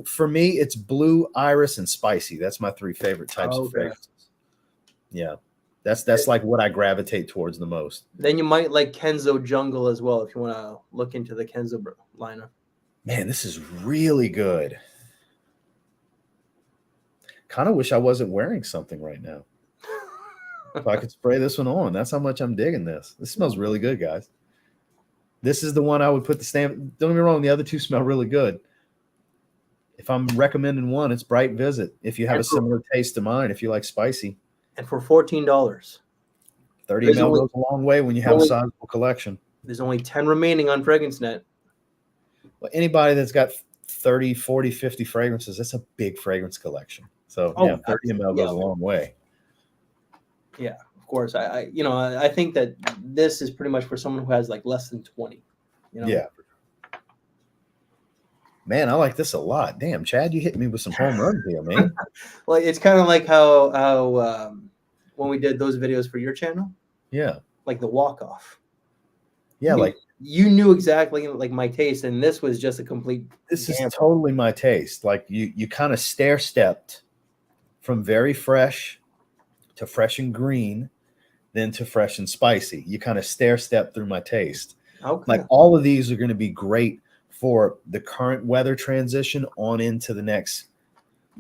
For me, it's blue, iris, and spicy. That's my 3 favorite types of fragrances. Yeah. That's like what I gravitate towards the most. Then you might like Kenzo Jungle as well, if you want to look into the Kenzo lineup. Man, this is really good. Kind of wish I wasn't wearing something right now. If I could spray this one on. That's how much I'm digging this. This smells really good, guys. This is the one I would put the stamp. Don't get me wrong, the other 2 smell really good. If I'm recommending one, it's Bright Visit. If you have a similar taste to mine, if you like spicy. And for $14. 30 ml goes a long way when you have a sizable collection. There's only 10 remaining on FragranceNet. Well, anybody that's got 30, 40, 50 fragrances, that's a big fragrance collection. So, 30 ml goes a long way. Yeah, of course. I think that this is pretty much for someone who has like less than 20. You know? Yeah. Man, I like this a lot. Damn, Chad, you hit me with some home runs here, man. Well, it's kind of like how when we did those videos for your channel. Yeah. Like the walk-off. Yeah, you knew exactly like my taste, and this was just a complete. This is totally my taste. Like you kind of stair-stepped from very fresh to fresh and green, then to fresh and spicy. You kind of stair-stepped through my taste. Okay. Like all of these are going to be great for the current weather transition on into the next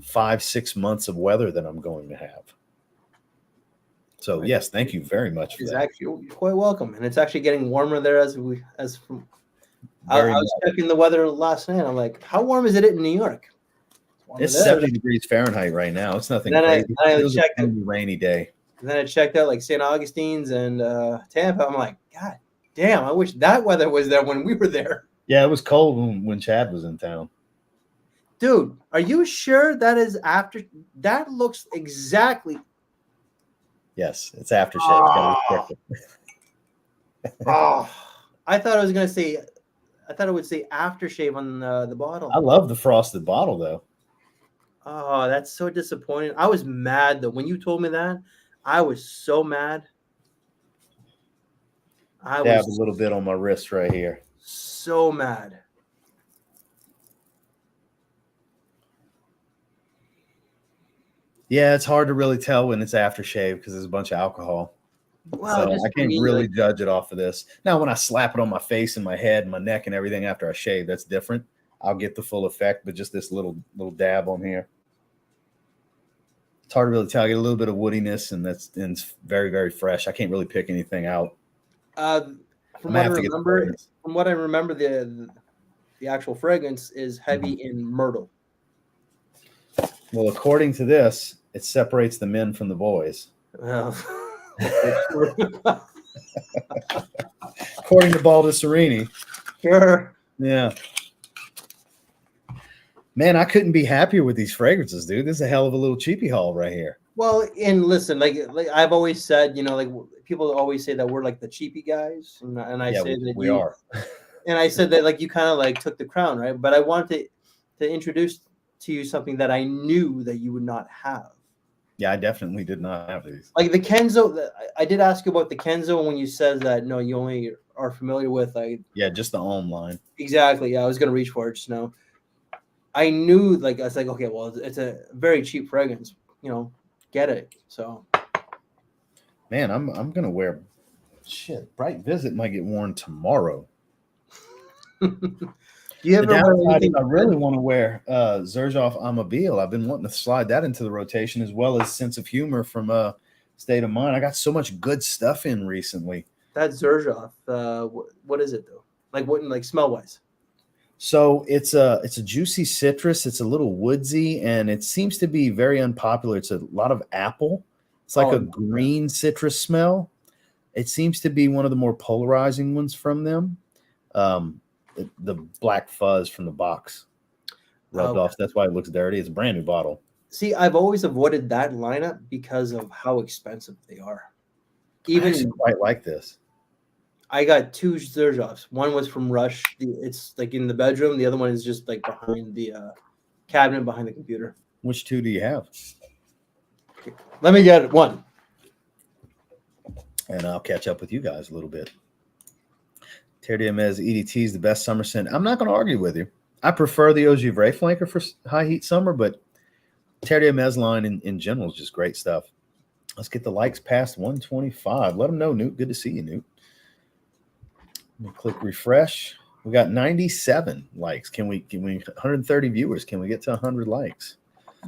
5-6 months of weather that I'm going to have. So yes, thank you very much for that. Actually, you're quite welcome. And it's actually getting warmer there I was checking the weather last night. I'm like, how warm is it in New York? It's 70 degrees Fahrenheit right now. It's nothing crazy. It's a rainy day. And then I checked out like St. Augustine's and Tampa. I'm like, God damn, I wish that weather was there when we were there. Yeah, it was cold when Chad was in town. Dude, are you sure that is after? That looks exactly. Yes, it's aftershave. Oh, I thought it would say aftershave on the bottle. I love the frosted bottle though. Oh, that's so disappointing. I was mad though when you told me that. I was so mad. I have a little bit on my wrist right here. So mad. Yeah, it's hard to really tell when it's aftershave because there's a bunch of alcohol. Well, So just I for can't me, really like, judge it off of this. Now, when I slap it on my face and my head and my neck and everything after I shave, that's different. I'll get the full effect, but just this little dab on here. It's hard to really tell. I get a little bit of woodiness, and it's very, very fresh. I can't really pick anything out. uh, I'm gonna have to get the fragrance. from what I remember, the actual fragrance is heavy in myrtle. Well, according to this, it separates the men from the boys. Well, okay, sure. According to Baldessarini. Sure. Yeah. Man, I couldn't be happier with these fragrances, dude. This is a hell of a little cheapy haul right here. Well, and listen, like I've always said, like people always say that we're like the cheapy guys, and I Yeah, say that we you are. and I said that like you kind of like took the crown, right? But I wanted to introduce to you something that I knew that you would not have. Yeah, I definitely did not have these. Like the Kenzo, I did ask you about the Kenzo when you said that no, you only are familiar with Yeah, just the Homme line. exactly. Yeah, I was gonna reach for it just now. I knew, like, I was like, okay, well, it's a very cheap fragrance, get it. So, Man, I'm gonna wear shit. Bright Visit might get worn tomorrow. do you The ever wear downside is anything? I really want to wear Xerjoff Amabile. I've been wanting to slide that into the rotation as well as Sense of Humor from State of Mind. I got so much good stuff in recently. That Xerjoff, what is it though? Like what, like smell wise? So it's a juicy citrus. It's a little woodsy, and it seems to be very unpopular. It's a lot of apple. It's like Oh, a green citrus smell. It seems to be one of the more polarizing ones from them. The black fuzz from the box rubbed off. That's why it looks dirty. It's a brand new bottle. see, I've always avoided that lineup because of how expensive they are. I Even actually quite like this. I got two Xerjoffs. One was from Rush. It's like in the bedroom. The other one is just like behind the cabinet behind the computer. Which two do you have? Let me get one. And I'll catch up with you guys a little bit. Terre d'Hermes EDT is the best summer scent. I'm not going to argue with you. I prefer the Ogivray flanker for high heat summer, but Terre d'Hermes line in general is just great stuff. Let's get the likes past 125. Let them know, Newt. Good to see you, Newt. Let me click refresh. We got 97 likes. Can we 130 viewers? Can we get to 100 likes?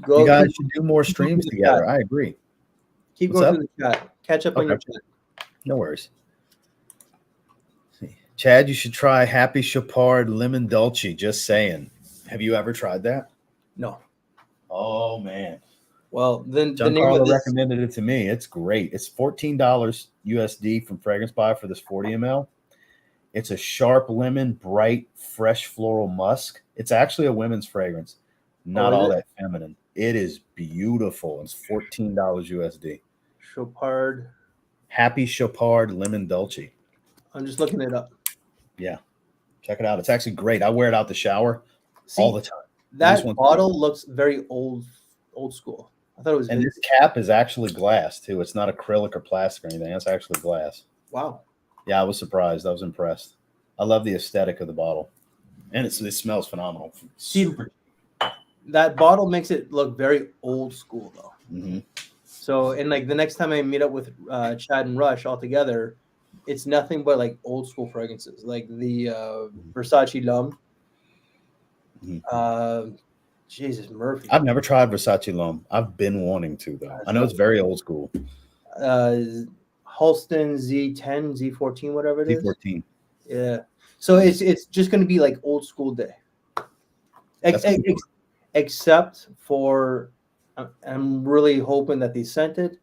You guys should do more streams together. I agree. Keep going through the chat. Catch up on your chat. No worries. Chad, you should try Happy Chopard Lemon Dolce. Just saying. Have you ever tried that? No. Oh, man. Well, then the name of this recommended it to me. It's great. It's $14 USD from Fragrance Buy for this 40 ml. It's a sharp lemon, bright, fresh floral musk. It's actually a women's fragrance, not all that feminine. It is beautiful. It's $14 USD. Chopard. Happy Chopard Lemon Dolce. I'm just looking it up. Yeah. Check it out. It's actually great. I wear it out the shower all the time. That bottle looks very old school. I thought it was. And this cap is actually glass too. It's not acrylic or plastic or anything. It's actually glass. Wow. Yeah, I was surprised. I was impressed. I love the aesthetic of the bottle, and it smells phenomenal. Super. That bottle makes it look very old school though. Mm-hmm. So, and like the next time I meet up with Chad and Rush all together, it's nothing but like old school fragrances, like the Versace L'Homme. Mm-hmm. Jesus Murphy. I've never tried Versace L'Homme. I've been wanting to though. I know it's very old school. Halston Z10, Z14, whatever it is. Z14. Yeah. So it's just going to be like old school day. Except for, I'm really hoping that they sent it.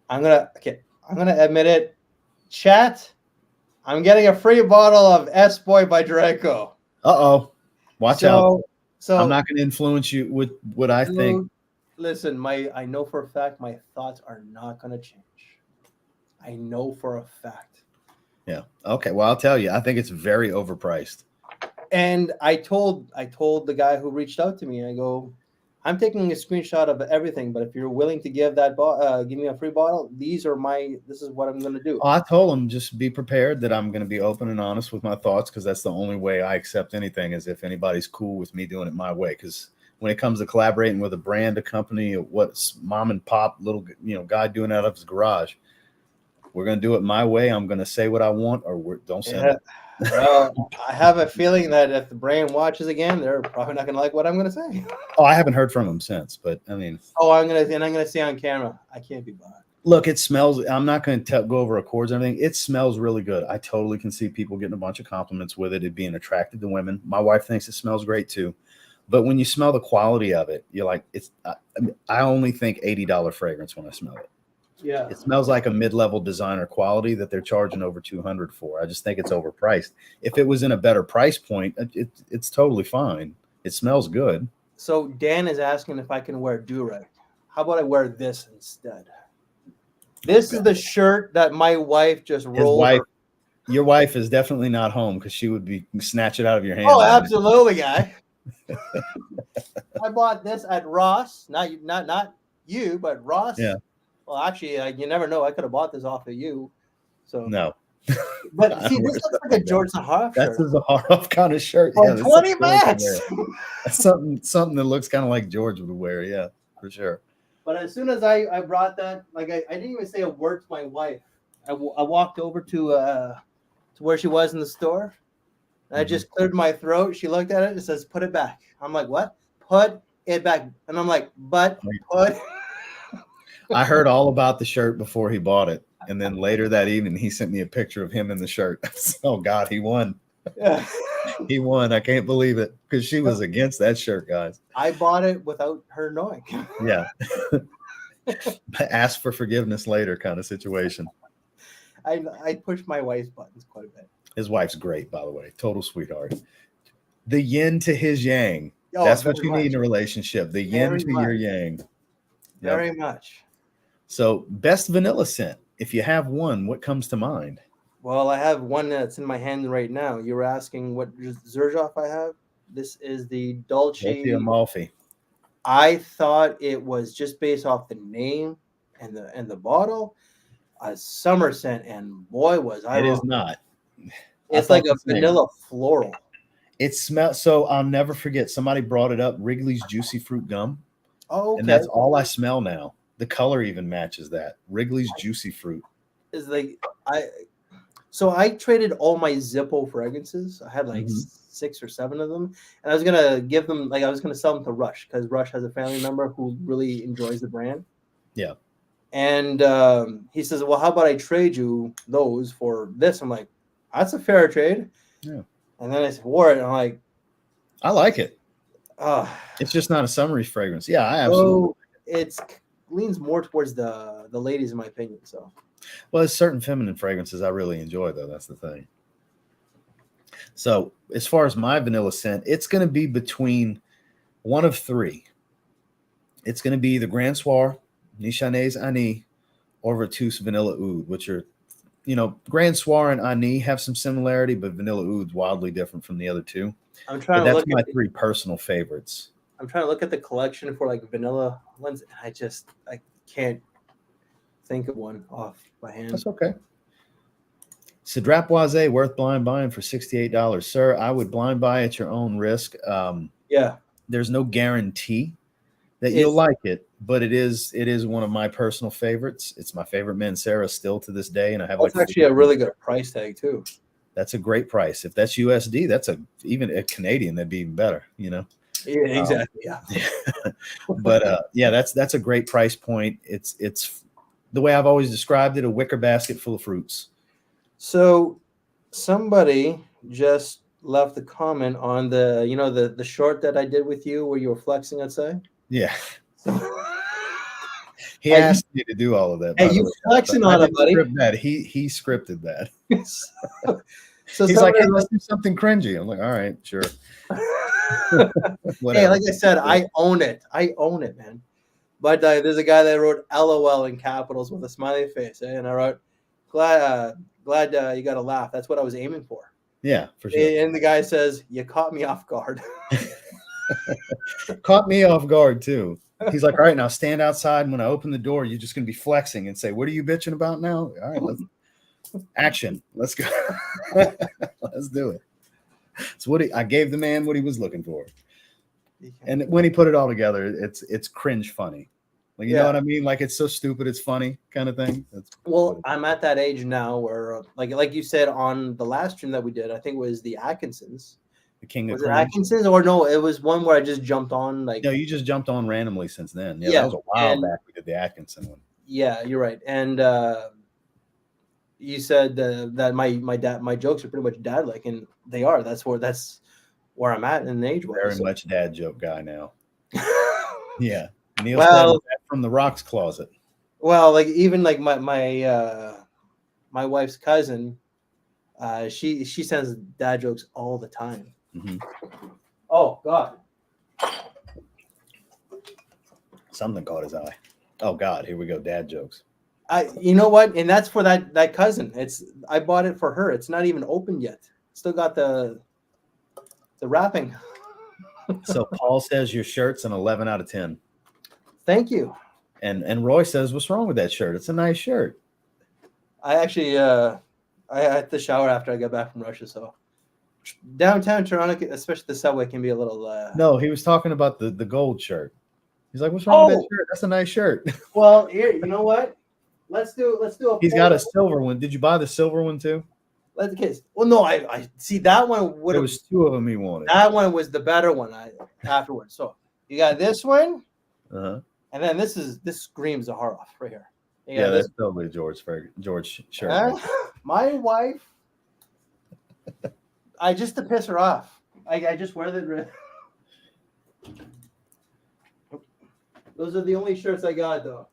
I'm gonna admit it. Chat, I'm getting a free bottle of S Boy by Draco. Watch out. So I'm not going to influence you with what I think. Listen, I know for a fact my thoughts are not going to change. I know for a fact. Yeah. Okay. Well, I'll tell you. I think it's very overpriced. And I told the guy who reached out to me, I go, I'm taking a screenshot of everything, but if you're willing to give give me a free bottle, this is what I'm going to do. I told him just be prepared that I'm going to be open and honest with my thoughts, because that's the only way I accept anything, is if anybody's cool with me doing it my way. Because when it comes to collaborating with a brand, a company, what's mom and pop little guy doing out of his garage. We're gonna do it my way. I'm gonna say what I want, or don't send it. Well, I have a feeling that if the brand watches again, they're probably not gonna like what I'm gonna say. Oh, I haven't heard from him since, but I mean, I'm gonna say on camera, I can't be bought. look, it smells. I'm not going to go over accords or anything. It smells really good. I totally can see people getting a bunch of compliments with it being attractive to women. My wife thinks it smells great too. But when you smell the quality of it, you're like, I only think $80 fragrance when I smell it. Yeah, It smells like a mid-level designer quality that they're charging over $200 for. I just think it's overpriced. If it was in a better price point, it's totally fine. It smells good. So Dan is asking if I can wear do-rag. How about I wear this instead? This is the shirt that my wife just rolled. Your wife is definitely not home because she would be snatch it out of your hand. Oh, absolutely, guy. I bought this at Ross. Not you, but Ross. Yeah. Well, actually, you never know. I could have bought this off of you. So no. But see, this looks like a George Zaharoff shirt. That's a Zaharoff kind of shirt. For 20 bucks. That's something that looks kind of like George would wear. Yeah, for sure. But as soon as I brought that, like I didn't even say a word to my wife. I walked over to where she was in the store. And I just cleared my throat. She looked at it and says, "Put it back." I'm like, "What? Put it back." And I'm like, "But put." I heard all about the shirt before he bought it. And then later that evening, he sent me a picture of him in the shirt. Oh, God, he won. Yeah. He won. I can't believe it because she was against that shirt, guys. I bought it without her knowing. Yeah. Ask for forgiveness later kind of situation. I push my wife's buttons quite a bit. His wife's great, by the way. Total sweetheart. The yin to his yang. Oh, that's what you need in a relationship. The yin to your yang. Very much. So, best vanilla scent. If you have one, what comes to mind? Well, I have one that's in my hand right now. You were asking what Xerjoff I have. This is the Dolce Amalfi. I thought it was just based off the name and the bottle, a summer scent, and boy was I. It is not. It's like a vanilla floral. It smells so. I'll never forget. Somebody brought it up. Wrigley's Juicy Fruit Gum. Oh, okay. And that's all I smell now. The color even matches that. Wrigley's Juicy Fruit. Is like I traded all my Zippo fragrances. I had like 6 or 7 of them, and I was gonna give them I was gonna sell them to Rush because Rush has a family member who really enjoys the brand. Yeah. And he says, "Well, how about I trade you those for this?" I'm like, "That's a fair trade." Yeah. And then I wore it, and I'm like, I like it. It's just not a summery fragrance. Yeah, I So absolutely. it leans more towards the ladies, in my opinion. So, well, there's certain feminine fragrances I really enjoy, though. That's the thing. So, as far as my vanilla scent, it's going to be between one of 3. It's going to be the Grand Soir, Nichannese Ani, or Vertus Vanilla Oud, which are, Grand Soir and Ani have some similarity, but Vanilla Oud's wildly different from the other 2. I'm trying to that's look my at 3 personal favorites. I'm trying to look at the collection for like vanilla ones, and I can't think of one off my hand. That's okay. Cidrapoise worth blind buying for $68. Sir, I would blind buy at your own risk. Yeah. There's no guarantee that you'll like it, but it is one of my personal favorites. It's my favorite Mancera still to this day, and I have actually a really good price tag too. That's a great price. If that's USD, that's even a Canadian, that'd be even better, Yeah, exactly. Yeah. But that's a great price point. It's the way I've always described it, a wicker basket full of fruits. So somebody just left a comment on the short that I did with you where you were flexing outside. Yeah. He asked me to do all of that. Hey, you flexing on it, buddy. He scripted that. So he's like, hey, let's do something cringy. I'm like, all right, sure. Hey, like I said, I own it. I own it, man. But there's a guy that wrote LOL in capitals with a smiley face, and I wrote, glad you got a laugh. That's what I was aiming for. Yeah, for sure. And the guy says, you caught me off guard. Caught me off guard, too. He's like, all right, now stand outside. And when I open the door, you're just going to be flexing and say, what are you bitching about now? All right, let's action. Let's go. Let's do it. So I gave the man what he was looking for. And when he put it all together, it's cringe funny. Like, you know what I mean? Like, it's so stupid, it's funny kind of thing. Well, I'm at that age now where, like you said on the last stream that we did, I think it was the Atkinsons. The king of was it Atkinsons, or no? It was one where I just jumped on. Like, no, you just jumped on randomly since then. Yeah, that was a while back. We did the Atkinson one. Yeah, you're right. And you said that my jokes are pretty much dad like, and they are. That's where I'm at in the age. Very much dad joke guy now. Yeah. Neil's from the rocks closet. Well, like even like my wife's cousin, she sends dad jokes all the time. Mm-hmm. Oh God! Something caught his eye. Oh God! Here we go. Dad jokes. You know what? And that's for that cousin. I bought it for her. It's not even open yet. Still got the wrapping. So Paul says your shirt's an 11 out of 10. Thank you. And Roy says, what's wrong with that shirt? It's a nice shirt. I actually I had to shower after I got back from Russia, so downtown Toronto, especially the subway, can be a little. No, he was talking about the gold shirt. He's like, what's wrong with that shirt? That's a nice shirt. Well, here, you know what? Let's do a. He's got a silver one. Did you buy the silver one too? Let's kiss. Well, no, I see that one. There was two of them he wanted. That one was the better one. Afterwards, so you got this one, and then this screams a heart off right here. Yeah, that's totally George shirt. My wife, just to piss her off, I just wear the. Those are the only shirts I got, though.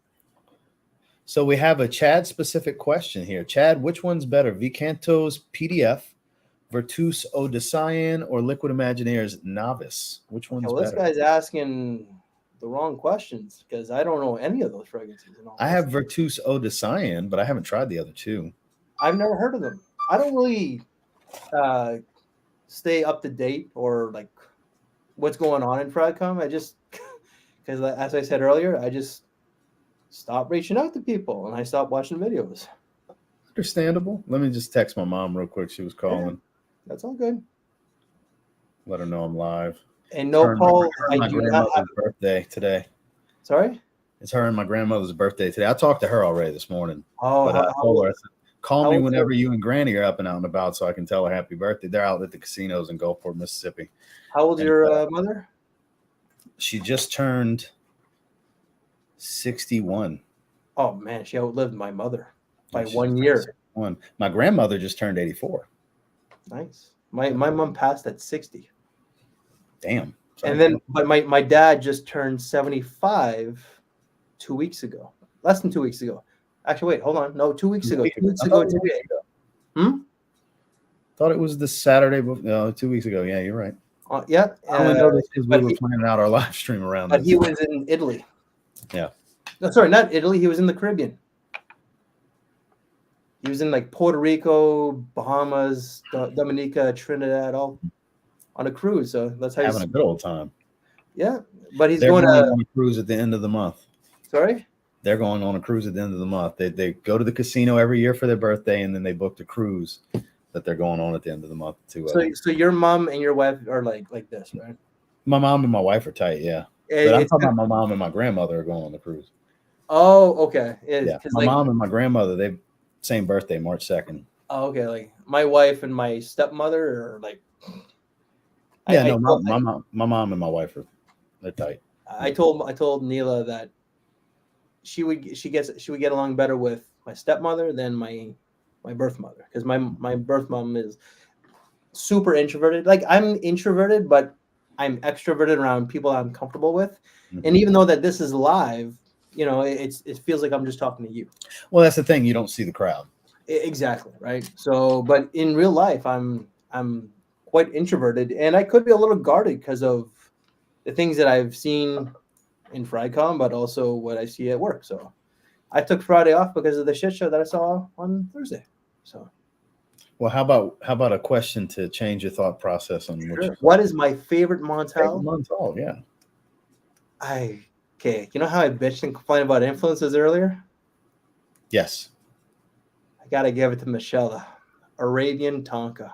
So we have a Chad specific question here. Chad, which one's better, Vicanto's PDF, Virtus Eau de Cyan, or Liquid Imagineer's Novice? Which one's better? This guy's asking the wrong questions because I don't know any of those fragrances. I have Virtus Eau de Cyan, but I haven't tried the other two. I've never heard of them. I don't really stay up to date or like what's going on in Fragcom. I just, because as I said earlier, I just stopped reaching out to people and I stopped watching videos. Understandable. Let me just text my mom real quick. She was calling. Yeah, that's all good. Let her know I'm live. And no, Paul, my grandmother's birthday today. Sorry? It's her and my grandmother's birthday today. I talked to her already this morning. Oh, but I told her, I said, call me whenever you and Granny are up and out and about so I can tell her happy birthday. They're out at the casinos in Gulfport, Mississippi. How old is your mother? She just turned 61. Oh, man, she outlived my mother by 1 year. My grandmother just turned 84. Nice. My mom passed at 60. Damn. Sorry. And then, but my dad just turned 75 2 weeks ago. Less than 2 weeks ago. Actually, wait, hold on. No, 2 weeks ago. 2 weeks ago today. Thought it was the Saturday. No, 2 weeks ago. Yeah, you're right. Yeah. I only know this because we were planning out our live stream around But he was in Italy. Yeah. No, sorry, not Italy. He was in the Caribbean. He was in like Puerto Rico, Bahamas, Dominica, Trinidad, all on a cruise. So that's how having a good old time. Yeah, but he's going on a cruise at the end of the month. Sorry? They're going on a cruise at the end of the month. They go to the casino every year for their birthday, and then they book the cruise that they're going on at the end of the month too. So your mom and your wife are like this, right? My mom and my wife are tight, yeah. But I'm talking about my mom and my grandmother are going on the cruise. Oh, okay. Yeah, my mom and my grandmother, they same birthday, March 2nd. Oh, okay. Like my wife and my stepmother are like. Yeah, my mom and my wife they're tight. I told Neela that she would get along better with my stepmother than my birth mother, because my birth mom is super introverted. Like I'm introverted, but I'm extroverted around people I'm comfortable with. Mm-hmm. And even though that this is live, you know, it feels like I'm just talking to you. Well, that's the thing. You don't see the crowd. Exactly. Right. So, but in real life, I'm quite introverted, and I could be a little guarded because of the things that I've seen in Fricom, but also what I see at work. So I took Friday off because of the shit show that I saw on Thursday. So. Well, how about a question to change your thought process on what is my favorite Montal? Montal, yeah. Okay. You know how I bitched and complained about influences earlier? Yes. I gotta give it to Michelle. Arabian Tonka.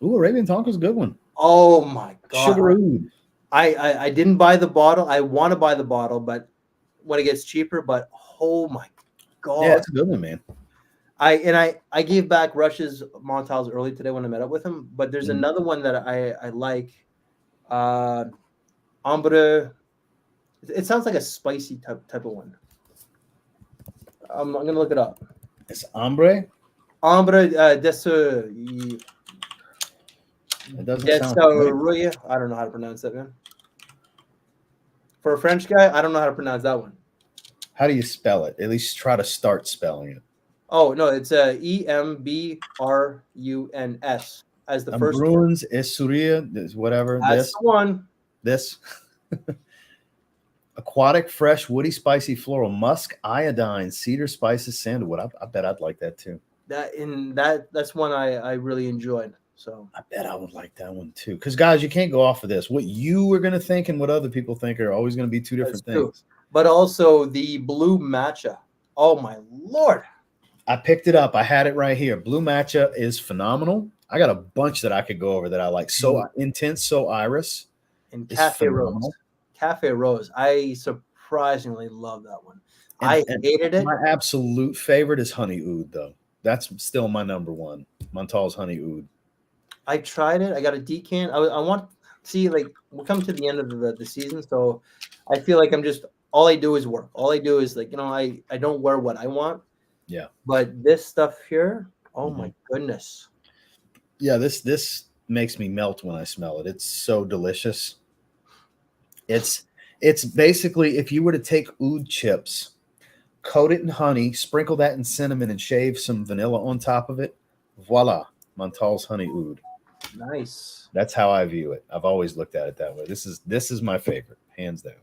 Ooh, Arabian Tonka's a good one. Oh my god. Sugar Oud. I didn't buy the bottle. I want to buy the bottle, but when it gets cheaper. But oh my god, Yeah, it's a good one, man. I gave back Rush's Montal's early today when I met up with him. But there's Mhm. another one that I like. Ombre. It sounds like a spicy type of one. I'm gonna look it up. It's Ombre. Ombre It doesn't sound familiar. Desarrollo. I don't know how to pronounce that, man. For a French guy, I don't know how to pronounce that one. How do you spell it? At least try to start spelling it. Oh no, it's EMBRUNS as the first word. Bruins, Essuria, whatever. That's the one. This. Aquatic, fresh, woody, spicy, floral, musk, iodine, cedar, spices, sandalwood. I bet I'd like that too. That's one I really enjoyed. So I bet I would like that one too. Because guys, you can't go off of this. What you are going to think and what other people think are always going to be two different things. True. But also the blue matcha. Oh my lord! I picked it up. I had it right here. Blue matcha is phenomenal. I got a bunch that I could go over that I like. So intense, so iris, and Cafe Rose. Cafe Rose. I surprisingly love that one. I hated it. My absolute favorite is honey oud, though. That's still my number one. Montal's honey oud. I tried it. I got a decant. I want see like we're coming to the end of the season, so I feel like I'm just all I do is work. All I do is like I don't wear what I want. Yeah. But this stuff here, oh my goodness. Yeah, this makes me melt when I smell it. It's so delicious. It's basically if you were to take oud chips, coat it in honey, sprinkle that in cinnamon, and shave some vanilla on top of it. Voila, Montal's honey oud. Nice. That's how I view it. I've always looked at it that way. This is my favorite, hands down.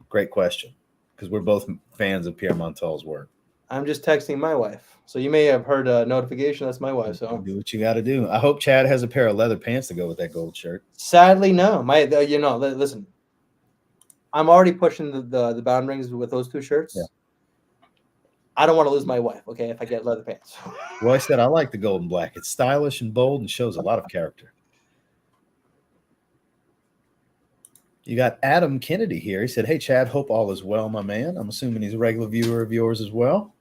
Great question, because we're both fans of Pierre Montal's work. I'm just texting my wife, so you may have heard a notification. That's my wife. So do what you got to do. I hope Chad has a pair of leather pants to go with that gold shirt. Sadly, no. Listen, I'm already pushing the boundaries with those two shirts. Yeah. I don't want to lose my wife. Okay, if I get leather pants. Roy said, "I like the gold and black. It's stylish and bold and shows a lot of character." You got Adam Kennedy here. He said, "Hey, Chad, hope all is well, my man." I'm assuming he's a regular viewer of yours as well.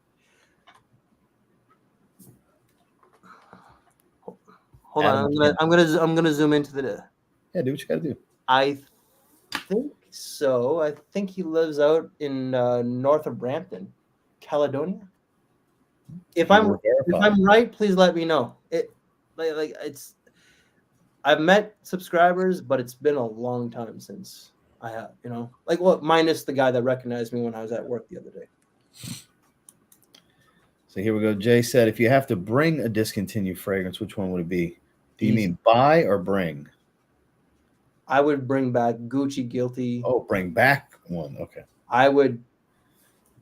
Hold on, I'm gonna zoom into the. Yeah, do what you got to do. I think so. I think he lives out in north of Brampton, Caledonia. If I'm right, please let me know. It's. I've met subscribers, but it's been a long time since I have. Minus the guy that recognized me when I was at work the other day. So here we go. Jay said, if you have to bring a discontinued fragrance, which one would it be? Do you mean buy or bring? I would bring back Gucci Guilty. Oh, bring back one. Okay. I would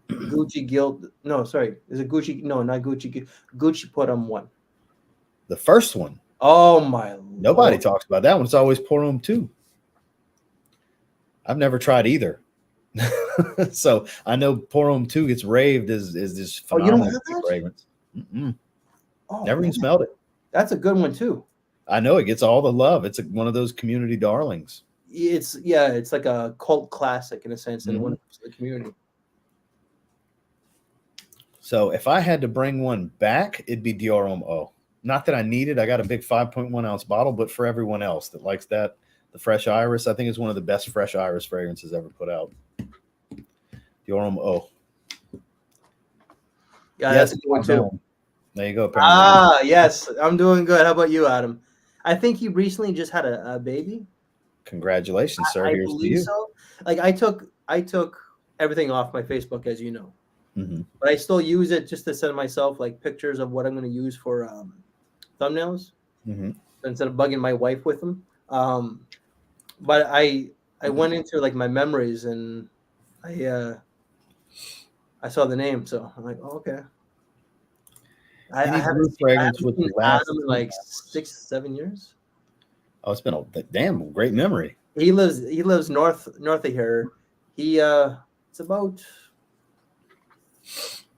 Gucci Guilt. No, sorry. Is it Gucci? No, not Gucci. Gucci put on one. The first one. Oh, my Lord. Nobody talks about that one. It's always Pour Homme 2. I've never tried either. So I know Pour Homme 2 gets raved as this phenomenal fragrance. Oh, never even smelled it. That's a good one too. I know it gets all the love. It's one of those community darlings. It's like a cult classic in a sense, and when it comes to the community. So if I had to bring one back, it'd be Dior Homme O. Not that I need it. I got a big 5.1 ounce bottle, but for everyone else that likes that, the Fresh Iris, I think is one of the best Fresh Iris fragrances ever put out. Dior Homme O. Yeah, that's a good one too. There you go. Yes. I'm doing good. How about you, Adam? I think you recently just had a baby. Congratulations, sir. Here's to you. So. Like I took everything off my Facebook, as you know. But I still use it just to send myself like pictures of what I'm going to use for thumbnails instead of bugging my wife with them. But I went into like my memories and I saw the name, so I'm like, oh, okay. I haven't seen Adam in like 6-7 years. Oh, it's been a damn great memory. He lives north of here. It's about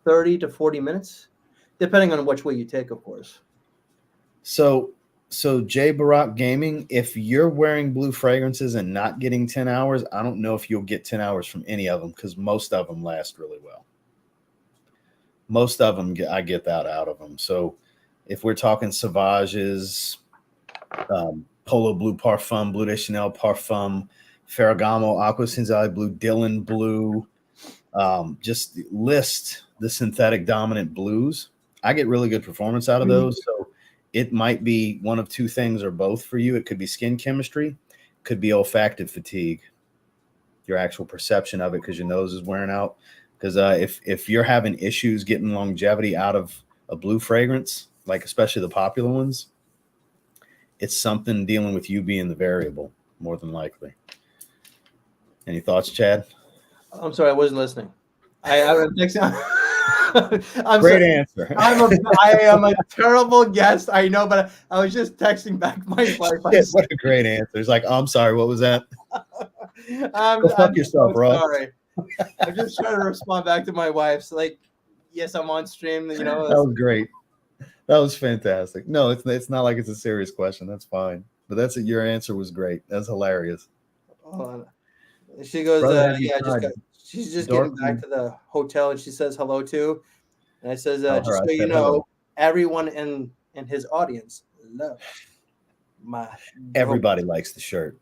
30 to 40 minutes, depending on which way you take, of course. So So J Barack Gaming, if you're wearing blue fragrances and not getting 10 hours, I don't know if you'll get 10 hours from any of them because most of them last really well. Most of them, I get that out of them. So if we're talking Sauvages, Polo Blue Parfum, Blue de Chanel Parfum, Ferragamo, Aqua Senzale Blue, Dylan Blue, just list the synthetic dominant blues. I get really good performance out of those. So it might be one of two things or both for you. It could be skin chemistry, could be olfactive fatigue, your actual perception of it because your nose is wearing out. Because if you're having issues getting longevity out of a blue fragrance, like especially the popular ones, it's something dealing with you being the variable, more than likely. Any thoughts, Chad? I'm sorry, I wasn't listening. I'm texting. Great answer. I am a terrible guest. I know, but I was just texting back my wife. What a great answer. It's like, I'm sorry, what was that? Go fuck yourself, bro. Sorry. I'm just trying to respond back to my wife. So like, yes, I'm on stream. You know, that was great. That was fantastic. No, it's not like it's a serious question. That's fine. But your answer was great. That's hilarious. She goes, Brother, she's just getting back to the hotel, and she says hello to. And I says, just so you know, hello. Everyone in his audience loves my. Everybody likes the shirt.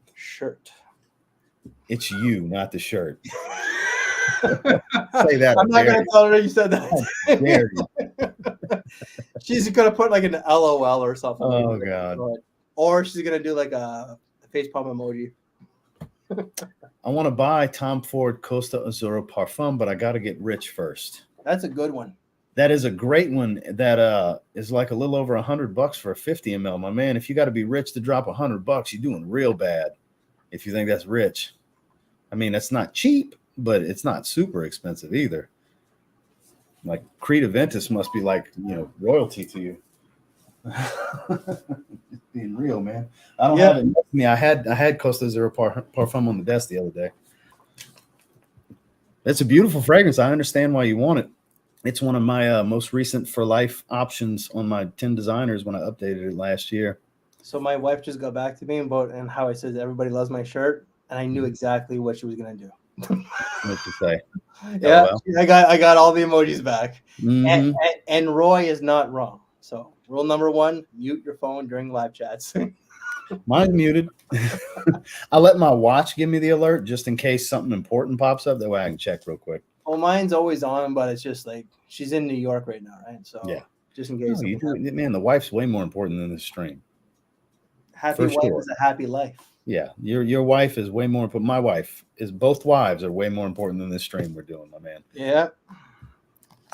It's you, not the shirt. Say that. I'm not going to tell her you said that. She's going to put like an LOL or something. Oh, God. Or she's going to do like a facepalm emoji. I want to buy Tom Ford Costa Azzurro Parfum, but I got to get rich first. That's a good one. That is a great one. That is like a little over $100 for a 50 ml. My man, if you got to be rich to drop $100, you're doing real bad. If you think that's rich, I mean, that's not cheap, but it's not super expensive either. Like Creed Aventus must be like, royalty to you. Being real, man. I don't have it next to me. I had Costa Azzurro Parfum on the desk the other day. It's a beautiful fragrance. I understand why you want it. It's one of my most recent for life options on my 10 designers when I updated it last year. So my wife just got back to me and how I said everybody loves my shirt, and I knew exactly what she was gonna do. What'd you say? Yeah, I got all the emojis back. Mm-hmm. And Roy is not wrong. So rule number 1: mute your phone during live chats. Mine's muted. I let my watch give me the alert just in case something important pops up. That way I can check real quick. Well, mine's always on, but it's just like she's in New York right now, right? So yeah, just in case. Man, the wife's way more important than the stream. Happy wife is a happy life. Yeah, your wife is way more important. My wife is both wives are way more important than this stream we're doing, my man. Yeah.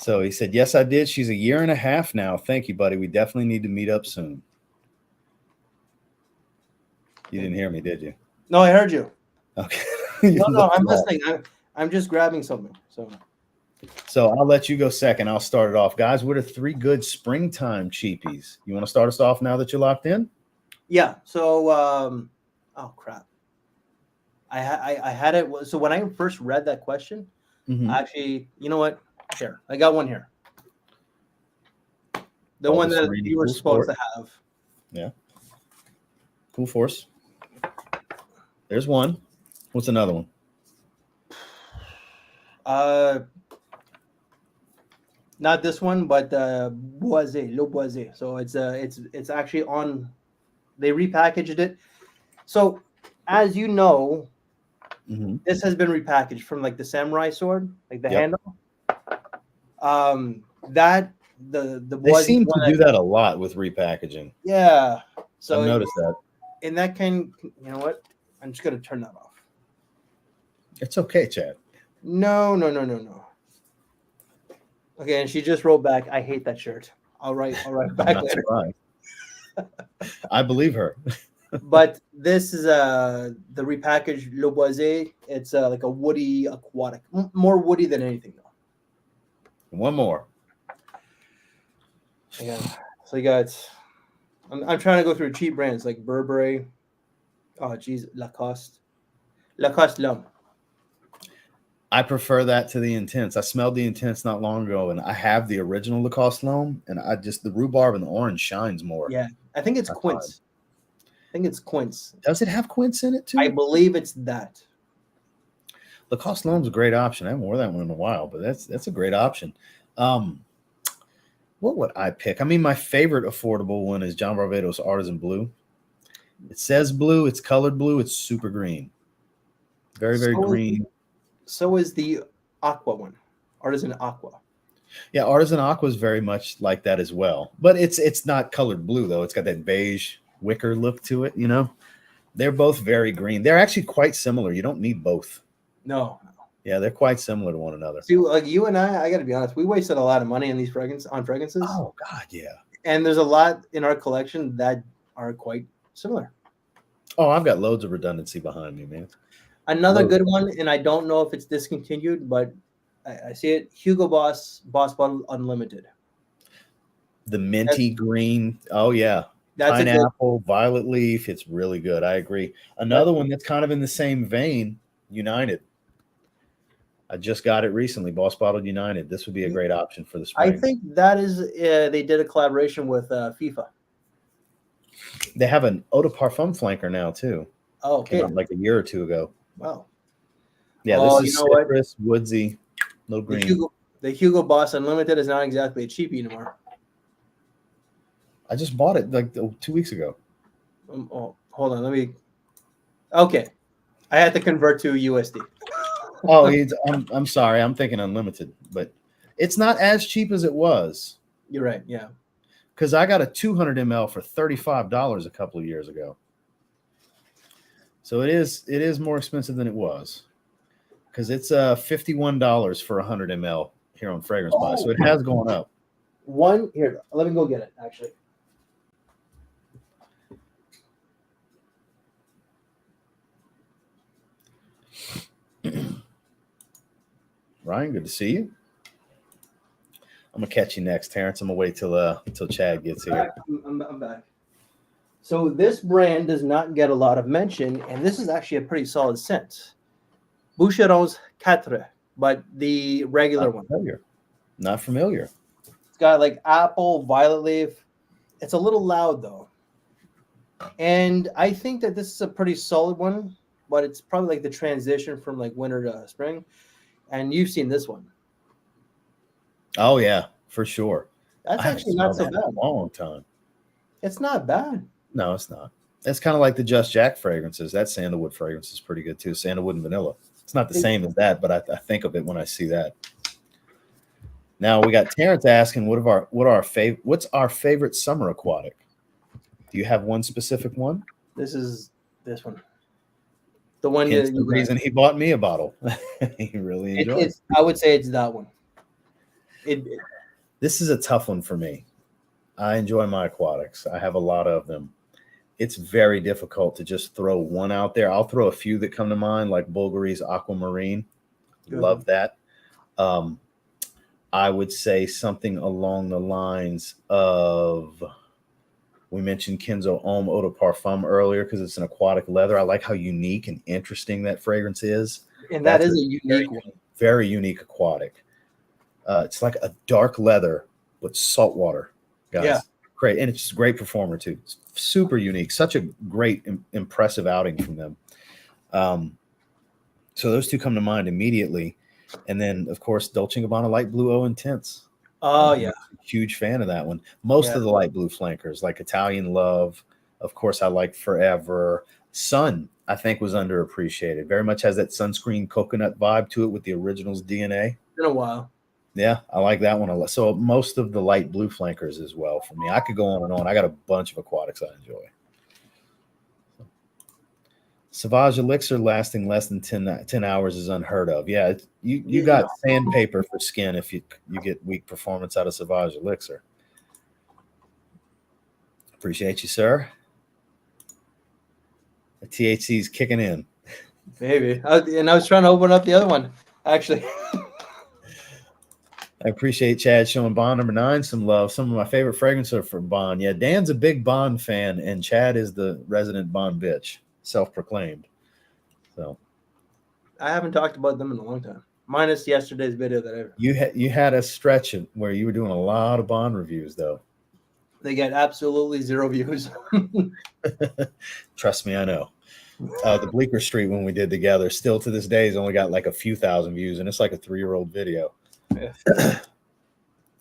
So he said, yes, I did. She's a year and a half now. Thank you, buddy. We definitely need to meet up soon. You didn't hear me, did you? No, I heard you. Okay. No, I'm listening. I'm just grabbing something. So I'll let you go second. I'll start it off. Guys, what are 3 good springtime cheapies? You want to start us off now that you're locked in? Yeah. So, oh, crap. I had it. So when I first read that question, actually, you know what? Here, I got one here. The one that you were supposed to have. Yeah. Cool Force. There's one. What's another one? Not this one, but Boisé, Le Boisé. So it's actually on. They repackaged it. So as you know, this has been repackaged from like the samurai sword, like the handle. That the they seem to do that a lot with repackaging. Yeah. So I've noticed that. In that kind, you know what? I'm just gonna turn that off. It's okay, Chad. No. Okay, and she just wrote back, I hate that shirt. All right, back later. I believe her. But this is the repackaged Le Boisé. It's like a woody aquatic, more woody than anything though. One more. Yeah. So you got. I'm trying to go through cheap brands like Burberry. Oh geez, Lacoste L'Homme. I prefer that to the Intense. I smelled the Intense not long ago, and I have the original Lacoste L'Homme, and the rhubarb and the orange shines more. Yeah, I think it's I quince. I think it's quince. Does it have quince in it too? I believe it's that. Lacoste L'Homme's a great option. I haven't worn that one in a while, but that's a great option. What would I pick? I mean, my favorite affordable one is John Varvatos Artisan Blue. It says blue. It's colored blue. It's super green. Very, very green. So is the Aqua one, Artisan Aqua. Yeah, Artisan Aqua is very much like that as well. But it's not colored blue, though. It's got that beige wicker look to it, you know? They're both very green. They're actually quite similar. You don't need both. No. Yeah, they're quite similar to one another. See, like you and I got to be honest, we wasted a lot of money on these fragrances. Oh, God, yeah. And there's a lot in our collection that are quite similar. Oh, I've got loads of redundancy behind me, man. Another good one, and I don't know if it's discontinued, but I see it. Hugo Boss Bottle Unlimited. The minty green. Oh, yeah. That's pineapple, violet leaf. It's really good. I agree. Another one that's kind of in the same vein, United. I just got it recently, Boss Bottled United. This would be a great option for the spring. I think that is, they did a collaboration with FIFA. They have an eau de parfum flanker now, too. Oh, okay. Came out like a year or two ago. Wow. Yeah, this is citrus, woodsy, no green. The Hugo Boss Unlimited is not exactly a cheapie anymore. I just bought it like 2 weeks ago. Hold on, let me. Okay, I had to convert to USD. Oh, I'm sorry. I'm thinking unlimited, but it's not as cheap as it was. You're right. Yeah. Because I got a 200 ml for $35 a couple of years ago. So it is more expensive than it was. Because it's $51 for 100 ml here on Fragrance Buy. So it has gone up. One here. Let me go get it. Actually. Ryan, good to see you. I'm gonna catch you next, Terrence. I'm gonna wait till Chad gets here. I'm back. So this brand does not get a lot of mention, and this is actually a pretty solid scent. Boucheron's Quatre, but the regular one. Not familiar. It's got like apple, violet leaf. It's a little loud though, and I think that this is a pretty solid one. But it's probably like the transition from like winter to spring. And you've seen this one. Oh, yeah, for sure. That's actually not so bad. A long time. It's not bad. No, it's not. It's kind of like the Just Jack fragrances. That sandalwood fragrance is pretty good too. Sandalwood and vanilla. It's not the same as that, but I think of it when I see that. Now we got Terrence asking, what's our favorite summer aquatic? Do you have one specific one? This is this one. The one the reason he bought me a bottle. He really enjoyed it. I would say it's that one. This is a tough one for me. I enjoy my aquatics. I have a lot of them. It's very difficult to just throw one out there. I'll throw a few that come to mind, like Bulgari's Aquamarine. Love that. I would say something along the lines of, we mentioned Kenzo Homme Eau de Parfum earlier because it's an aquatic leather. I like how unique and interesting that fragrance is. And that is a unique one. Very unique aquatic. It's like a dark leather with salt water, guys. Yeah. Great. And it's just a great performer, too. It's super unique. Such a great, impressive outing from them. So those two come to mind immediately. And then, of course, Dolce & Gabbana Light Blue Eau Intense. Oh, yeah. Huge fan of that one. Most of the light blue flankers, like Italian Love. Of course, I like Forever. Sun, I think, was underappreciated. Very much has that sunscreen coconut vibe to it with the original's DNA. It's been a while. Yeah, I like that one a lot. So most of the light blue flankers as well for me. I could go on and on. I got a bunch of aquatics I enjoy. Sauvage Elixir lasting less than 10 hours is unheard of. Yeah, you got sandpaper for skin if you get weak performance out of Sauvage Elixir. Appreciate you, sir. The THC's kicking in. Baby. And I was trying to open up the other one, actually. I appreciate Chad showing Bond number 9 some love. Some of my favorite fragrances are from Bond. Yeah, Dan's a big Bond fan, and Chad is the resident Bond bitch, self-proclaimed. So I haven't talked about them in a long time. minus yesterday's video that You had a stretch where you were doing a lot of Bond reviews, though. they get absolutely 0 views. Trust me, I know. The Bleecker Street one we did together, still to this day, has only got like a few thousand views, and it's like a 3-year-old video. Yeah.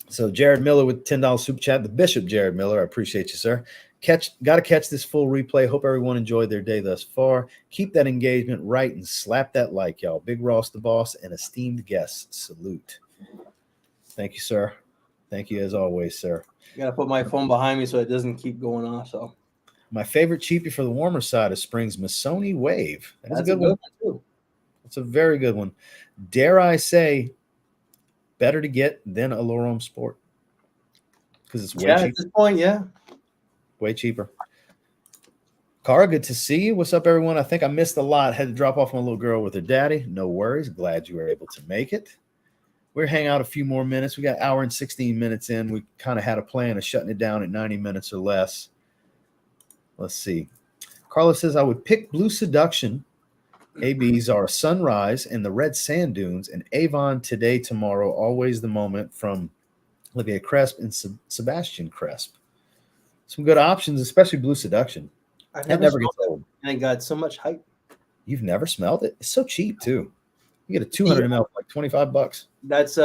So Jared Miller with $10 super chat. The Bishop Jared Miller, I appreciate you, sir. Got to catch this full replay. Hope everyone enjoyed their day thus far. Keep that engagement right and slap that like, y'all. Big Ross the boss and esteemed guests. Salute. Thank you, sir. Thank you as always, sir. I gotta put my phone behind me so it doesn't keep going off. So my favorite cheapie for the warmer side of Spring's Missoni Wave. That's a good one too. It's a very good one. Dare I say, better to get than a L'Oreal Sport because it's way cheaper. At this point, yeah. Way cheaper. Cara, good to see you. What's up, everyone? I think I missed a lot. Had to drop off my little girl with her daddy. No worries. Glad you were able to make it. We're hang out a few more minutes. We got an hour and 16 minutes in. We kind of had a plan of shutting it down at 90 minutes or less. Let's see. Carla says, I would pick Blue Seduction. ABs are Sunrise and the Red Sand Dunes and Avon Today, Tomorrow, Always the Moment from Olivier Cresp and Sebastian Cresp. Some good options, especially Blue Seduction. That never gets old. And it got so much hype. You've never smelled it? It's so cheap too. You get a 200 ml for like $25. That's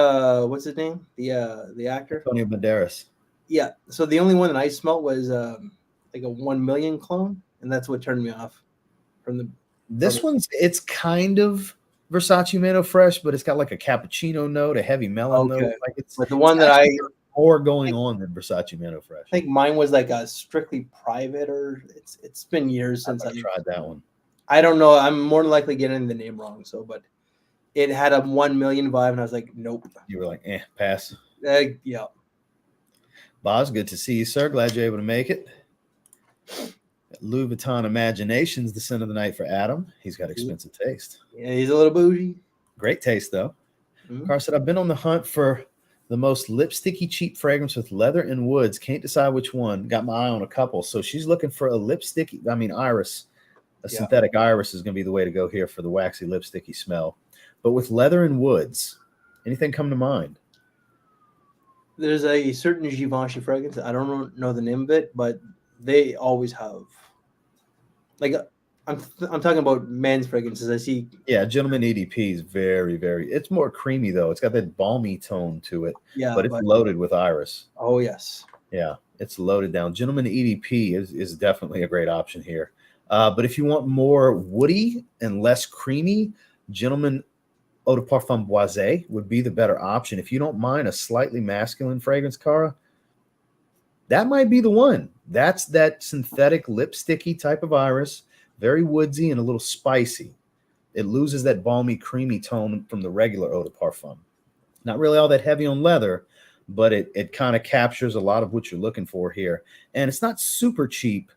what's his name? The actor Antonio Banderas. Yeah. So the only one that I smelled was like a 1 million clone, and that's what turned me off from the. This one's it's kind of Versace Mano Fresh, but it's got like a cappuccino note, a heavy melon note. Like but the one that I more going on than Versace Mano Fresh. I think mine was like a strictly private, or it's been years since I tried that one. I don't know. I'm more than likely getting the name wrong. So, but it had a 1 million vibe, and I was like, nope. You were like, pass. Yeah. Boz, good to see you, sir. Glad you're able to make it. Louis Vuitton Imaginations, the scent of the night for Adam. He's got expensive taste. Yeah, he's a little bougie. Great taste, though. Carr said, I've been on the hunt for the most lipsticky cheap fragrance with leather and woods. Can't decide which one. Got my eye on a couple. So she's looking for a lipsticky, iris. A synthetic iris is going to be the way to go here for the waxy lipsticky smell. But with leather and woods, anything come to mind? There's a certain Givenchy fragrance. I don't know the name of it, but they always have. Like, I'm talking about men's fragrances. I see. Yeah, Gentleman EDP is very, very. It's more creamy though. It's got that balmy tone to it. Yeah, but it's loaded with iris. Oh yes. Yeah, it's loaded down. Gentleman EDP is definitely a great option here. But if you want more woody and less creamy, Gentleman Eau de Parfum Boisé would be the better option. If you don't mind a slightly masculine fragrance, Cara, that might be the one. That's that synthetic lipsticky type of iris, very woodsy and a little spicy. It loses that balmy, creamy tone from the regular Eau de Parfum. Not really all that heavy on leather, but it kind of captures a lot of what you're looking for here. And it's not super cheap,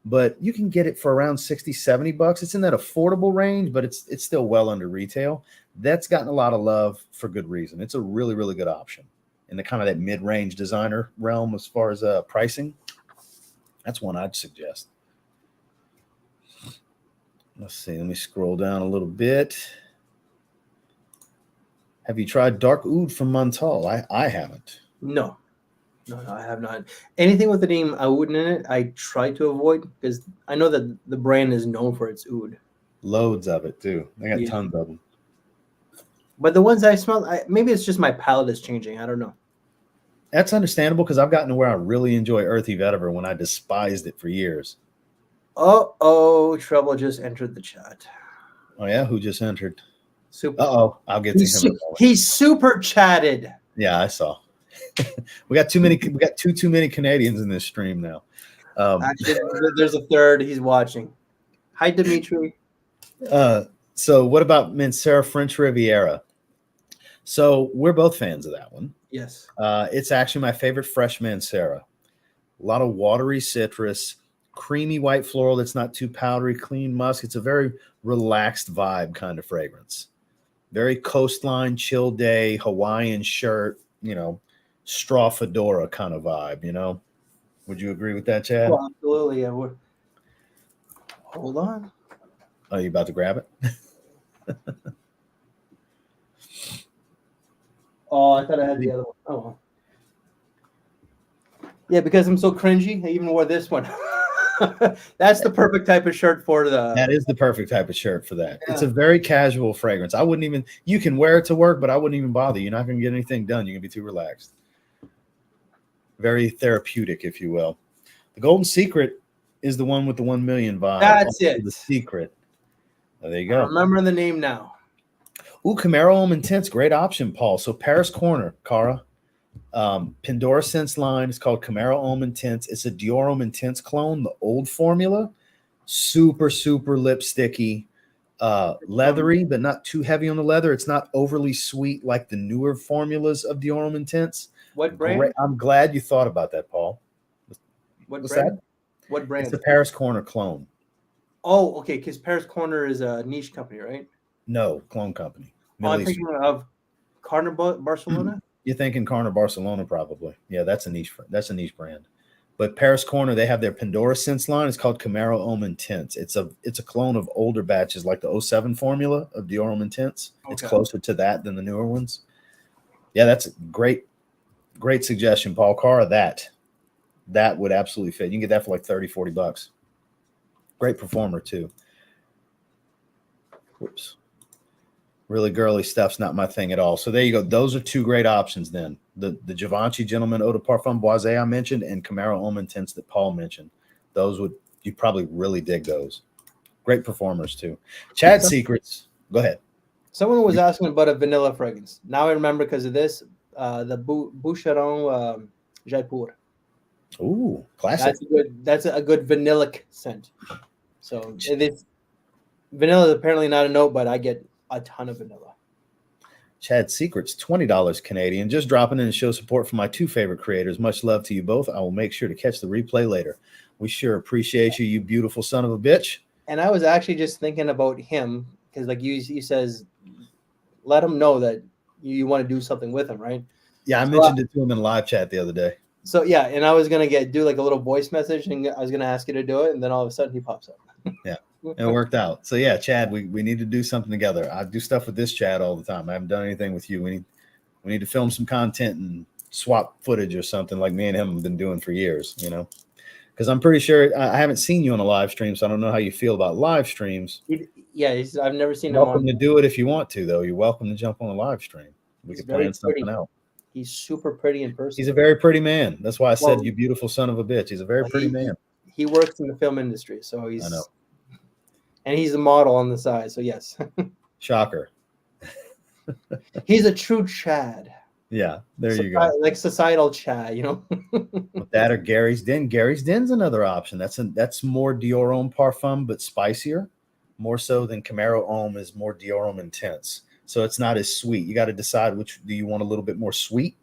but you can get it for around $60-$70. It's in that affordable range, but it's still well under retail. That's gotten a lot of love for good reason. It's a really, really good option in the kind of that mid-range designer realm as far as pricing. That's one I'd suggest. Let's see. Let me scroll down a little bit. Have you tried Dark Oud from Montal? I haven't. No, I have not. Anything with the name Oud in it, I try to avoid because I know that the brand is known for its oud. Loads of it too. They got tons of them. But the ones I smell, maybe it's just my palate is changing. I don't know. That's understandable because I've gotten to where I really enjoy Earthy Vetiver when I despised it for years. Trouble just entered the chat. Oh yeah, who just entered? Super. I'll get to him. He's super chatted. Yeah, I saw. We got too many Canadians in this stream now. Actually, there's a third. He's watching. Hi, Dimitri. So what about Mancera French Riviera? So we're both fans of that one. Yes. It's actually my favorite fresh Mancera. A lot of watery citrus, creamy white floral that's not too powdery, clean musk. It's a very relaxed vibe kind of fragrance. Very coastline, chill day, Hawaiian shirt, straw fedora kind of vibe, Would you agree with that, Chad? Well, absolutely, I would. Hold on. Are you about to grab it? Oh, I thought I had the other one. Oh, well. Yeah, because I'm so cringy, I even wore this one. That's the perfect type of shirt for the. That is the perfect type of shirt for that. Yeah. It's a very casual fragrance. I wouldn't even, you can wear it to work, but I wouldn't even bother. You're not going to get anything done. You're going to be too relaxed. Very therapeutic, if you will. The Golden Secret is the one with the 1 million vibe. That's Also it. The Secret. Oh, there you I go. remember the name now. Ooh, Camaro Homme Intense. Great option, Paul. So Paris Corner, Cara. Pandora Sense line is called Camaro Homme Intense. It's a Dior Homme Intense clone, the old formula. Super, super lipsticky. Leathery, but not too heavy on the leather. It's not overly sweet like the newer formulas of Dior Homme Intense. What brand? I'm glad you thought about that, Paul. What's that? What brand? It's a Paris Corner clone. Oh, okay. Because Paris Corner is a niche company, right? No, clone company. I'm thinking of Carnival Barcelona. You're thinking Carner Barcelona, probably. Yeah, that's a niche. That's a niche brand. But Paris Corner, they have their Pandora Sense line. It's called Camaro Homme Intense. It's a clone of older batches, like the 07 formula of Dior Homme Intense. Okay. It's closer to that than the newer ones. Yeah, that's a great suggestion, Paul. Cara, that would absolutely fit. You can get that for like 30, 40 bucks. Great performer too. Whoops. Really girly stuff's not my thing at all. So there you go. Those are two great options then. The Givenchy Gentleman Eau de Parfum Boisé I mentioned and Camaro Homme Intense that Paul mentioned. You'd probably really dig those. Great performers too. Chad Secrets. Go ahead. Someone was asking about a vanilla fragrance. Now I remember because of this. The Boucheron Jaipur. Ooh, classic. That's a good vanillic scent. So vanilla is apparently not a note, but I get a ton of vanilla. Chad Secrets, $20 Canadian. Just dropping in to show support for my two favorite creators. Much love to you both. I will make sure to catch the replay later. We sure appreciate you, you beautiful son of a bitch. And I was actually just thinking about him because, like he says, let him know that you want to do something with him, right? Yeah, I mentioned it to him in live chat the other day. So yeah, and I was gonna do like a little voice message, and I was gonna ask you to do it, and then all of a sudden he pops up. Yeah. It worked out. So yeah, Chad, we need to do something together. I do stuff with this Chad all the time. I haven't done anything with you. We need to film some content and swap footage or something like me and him have been doing for years, you know, because I'm pretty sure I haven't seen you on a live stream. So I don't know how you feel about live streams. Yeah. I've never seen him. Welcome to do it if you want to, though. You're welcome to jump on a live stream. We could plan something out. He's super pretty in person. He's a very pretty man. That's why I said, you beautiful son of a bitch. He's a very pretty man. He works in the film industry, so he's. I know. And he's a model on the side, so yes. Shocker. He's a true Chad. Yeah, there you go. Like societal Chad, you know. That or Gary's Den. Gary's Den's another option. That's more Dior Homme Parfum, but spicier. More so than Camaro Homme is more Dior Homme Intense. So it's not as sweet. You got to decide which do you want a little bit more sweet,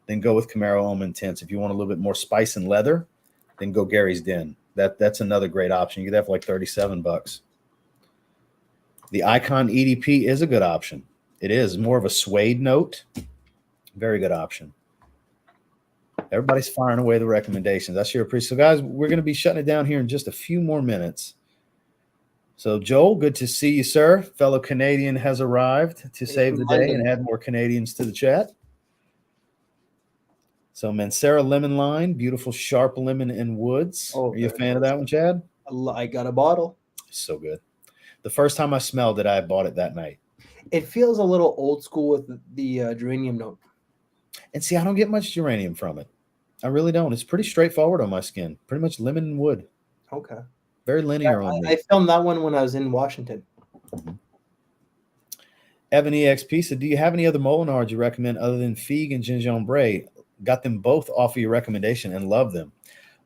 then go with Camaro Homme Intense. If you want a little bit more spice and leather, then go Gary's Den. That's another great option. You get that for like 37 bucks. The Icon EDP is a good option. It is more of a suede note. Very good option. Everybody's firing away the recommendations. I sure appreciate it. So, guys, we're going to be shutting it down here in just a few more minutes. So, Joel, good to see you, sir. Fellow Canadian has arrived to save the day and add more Canadians to the chat. So, Mancera Lemon Line, beautiful sharp lemon and woods. Are you a fan of that one, Chad? I got a bottle. So good. The first time I smelled it, I bought it that night. It feels a little old school with the geranium note. And see, I don't get much geranium from it. I really don't. It's pretty straightforward on my skin. Pretty much lemon and wood. Okay. Very linear on me. I filmed that one when I was in Washington. Mm-hmm. Evan EXP said, do you have any other Molinards you recommend other than Figue and Gingembre? Got them both off of your recommendation and love them.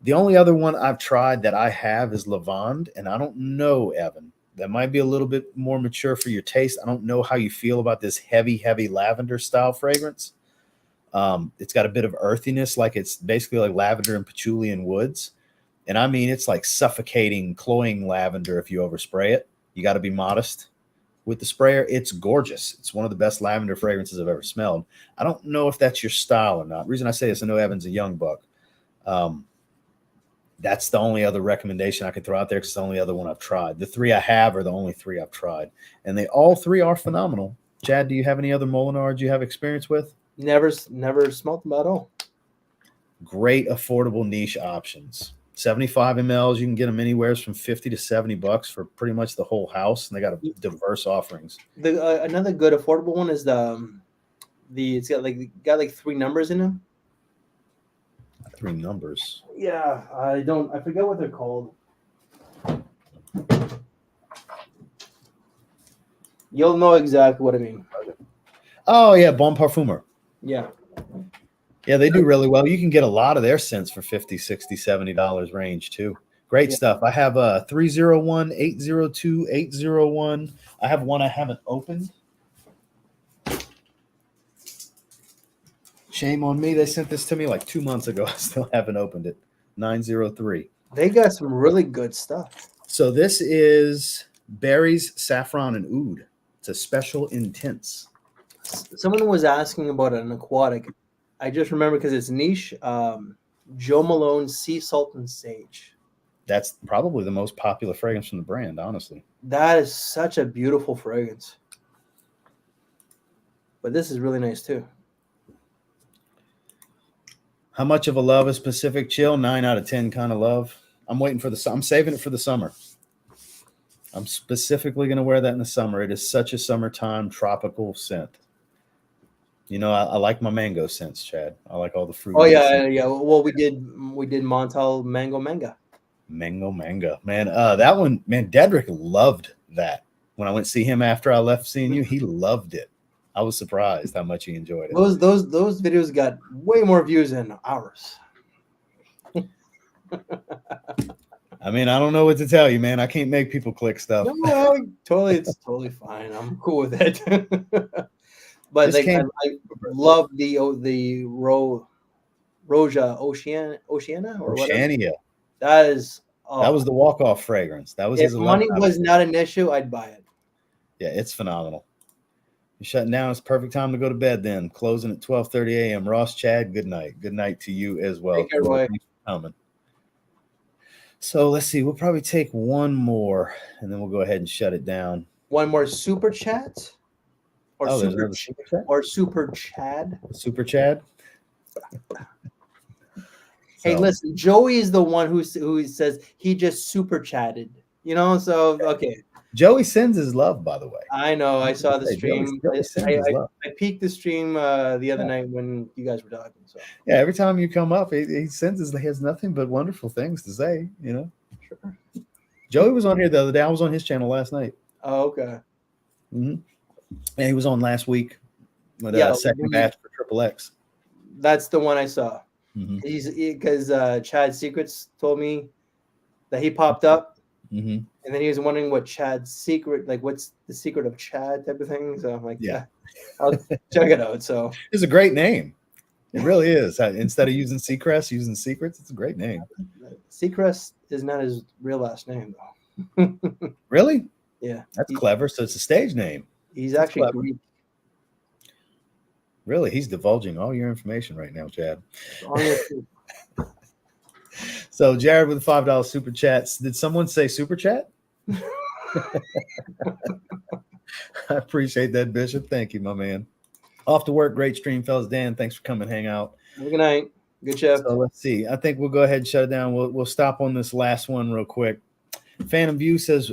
The only other one I've tried that I have is Lavande, and I don't know, Evan. That might be a little bit more mature for your taste. I don't know how you feel about this heavy, heavy lavender style fragrance. It's got a bit of earthiness, like it's basically like lavender and patchouli and woods. And I mean, it's like suffocating, cloying lavender if you overspray it. You got to be modest with the sprayer. It's gorgeous. It's one of the best lavender fragrances I've ever smelled. I don't know if that's your style or not. The reason I say this, I know Evan's a young buck. That's the only other recommendation I could throw out there because it's the only other one I've tried. The three I have are the only three I've tried. And they all three are phenomenal. Chad, do you have any other Molinards you have experience with? Never smelt them at all. Great affordable niche options. 75 mLs, you can get them anywhere from $50 to $70 for pretty much the whole house, and they got a diverse offerings. The another good affordable one is the it's got like 3 numbers in them. 3 numbers. Yeah, I forget what they're called. You'll know exactly what I mean. Oh yeah, Bon Parfumer. Yeah. Yeah, they do really well. You can get a lot of their scents for $50, $60, $70 range too. Great stuff. I have a 301, 802, 801. I have one I haven't opened. Shame on me. They sent this to me like 2 months ago. I still haven't opened it. 903. They got some really good stuff. So this is berries, saffron, and oud. It's a special intense. Someone was asking about an aquatic. I just remember because it's niche. Joe Malone Sea Salt and Sage. That's probably the most popular fragrance from the brand, honestly. That is such a beautiful fragrance. But this is really nice too. How much of a love is Pacific Chill? 9 out of 10 kind of love. I'm waiting for I'm saving it for the summer. I'm specifically going to wear that in the summer. It is such a summertime tropical scent. You know, I like my mango scents, Chad. I like all the fruit. Oh yeah, yeah. Well, we did Montal Mango Manga. Mango Manga, man. That one, man. Dedrick loved that. When I went to see him after I left seeing you, he loved it. I was surprised how much he enjoyed it. Those videos got way more views than ours. I mean, I don't know what to tell you, man. I can't make people click stuff. No, it's totally fine. I'm cool with it. But like, I love the Roja Oceania or whatever. Oceania. That is that was the walk-off fragrance. That was if money was not an issue, I'd buy it. Yeah, it's phenomenal. You're shutting down. It's perfect time to go to bed then. Closing at 12:30 a.m. Ross, Chad, good night. Good night to you as well. Take care, Roy. Thanks for coming. So let's see. We'll probably take one more, and then we'll go ahead and shut it down. One more super chat, or super chat? Or super Chad. Super Chad. Hey, listen. Joey is the one who says he just super chatted. You know, so okay. Joey sends his love, by the way. I know. I saw the stream. I peeked the stream the other night when you guys were talking. So yeah, every time you come up, he sends he has nothing but wonderful things to say. You know. Sure. Joey was on here the other day. I was on his channel last night. Oh, okay. Mm-hmm. And he was on last week with second batch for Triple X. That's the one I saw. Mm-hmm. Because Chad Secrets told me that he popped up. Mm-hmm. And then he was wondering what Chad's secret, like what's the secret of Chad type of thing. So I'm like, yeah, I'll check it out. So it's a great name. It really is. Instead of using Seacrest, using Secrets, it's a great name. Seacrest is not his real last name, though. Really? Yeah. That's clever. So it's a stage name. He's actually Greek. Really? He's divulging all your information right now, Chad. So Jared with the $5 super chats. Did someone say super chat? I appreciate that, Bishop. Thank you, my man. Off to work. Great stream, fellas. Dan, thanks for coming. Hang out. Good night. Good shift. So let's see. I think we'll go ahead and shut it down. We'll stop on this last one real quick. Phantom View says,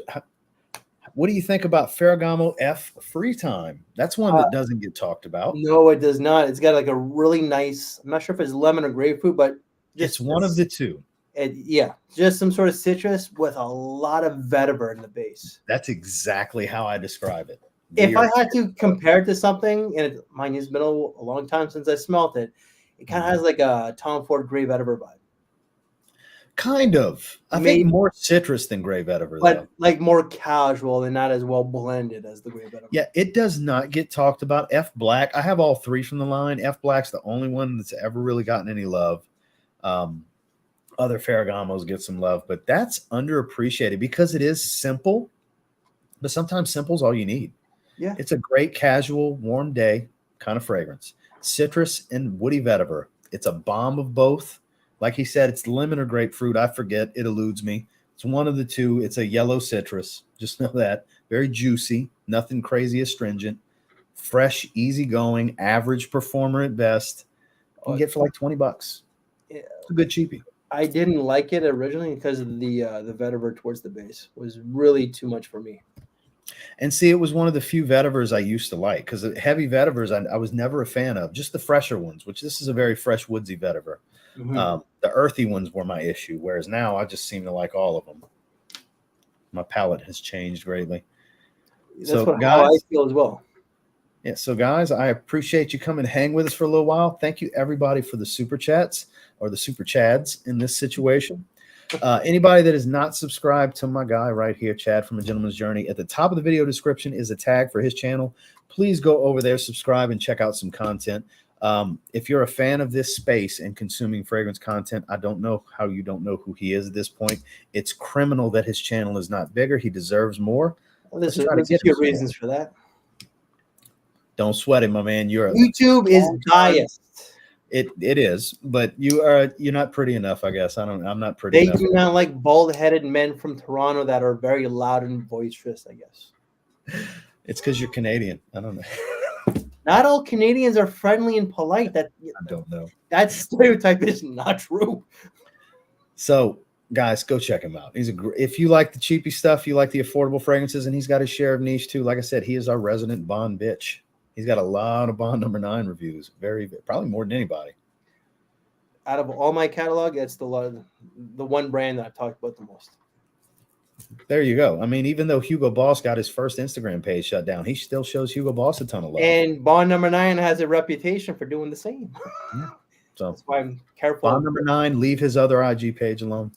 what do you think about Ferragamo F Free Time? That's one that doesn't get talked about. No, it does not. It's got like a really nice, I'm not sure if it's lemon or grapefruit, but it's one of the two. Yeah, just some sort of citrus with a lot of vetiver in the base. That's exactly how I describe it. If I had to compare it to something, and mine has been a long time since I smelt it, it kind of has like a Tom Ford Gray Vetiver vibe. Kind of. I think more citrus than Gray Vetiver, but like more casual and not as well blended as the Gray Vetiver. Yeah, it does not get talked about. F Black, I have all 3 from the line. F Black's the only one that's ever really gotten any love. Other Ferragamos get some love, but that's underappreciated because it is simple, but sometimes simple is all you need. Yeah. It's a great casual, warm day kind of fragrance. Citrus and woody vetiver. It's a bomb of both. Like he said, it's lemon or grapefruit. I forget. It eludes me. It's one of the two. It's a yellow citrus. Just know that. Very juicy. Nothing crazy astringent. fresh, easygoing, average performer at best. You can get for like $20. It's a good cheapie. I didn't like it originally because of the vetiver towards the base was really too much for me. And see, it was one of the few vetivers I used to like, because heavy vetivers I was never a fan of. Just the fresher ones, which this is a very fresh woodsy vetiver. The earthy ones were my issue, whereas now I just seem to like all of them. My palate has changed greatly. That's how I feel as well. Yeah, so guys, I appreciate you coming to hang with us for a little while. Thank you, everybody, for the super chats or the super chads in this situation. Anybody that is not subscribed to my guy right here, Chad from A Gentleman's Journey, at the top of the video description is a tag for his channel. Please go over there, subscribe, and check out some content. If you're a fan of this space and consuming fragrance content, I don't know how you don't know who he is at this point. It's criminal that his channel is not bigger. He deserves more. Well, there's a few reasons for that. Don't sweat it, my man. YouTube is biased. It is, but you're not pretty enough, I guess. I'm not pretty enough. They do not like bald-headed men from Toronto that are very loud and boisterous, I guess. It's because you're Canadian. I don't know. Not all Canadians are friendly and polite. I don't know. That stereotype is not true. So, guys, go check him out. If you like the cheapy stuff, you like the affordable fragrances, and he's got his share of niche too. Like I said, he is our resident Bond bitch. He's got a lot of Bond number 9 reviews. Probably more than anybody. Out of all my catalog, that's the one brand that I've talked about the most. There you go. I mean, even though Hugo Boss got his first Instagram page shut down, he still shows Hugo Boss a ton of love. And Bond number 9 has a reputation for doing the same. Yeah. So that's why I'm careful. Bond number 9, leave his other IG page alone.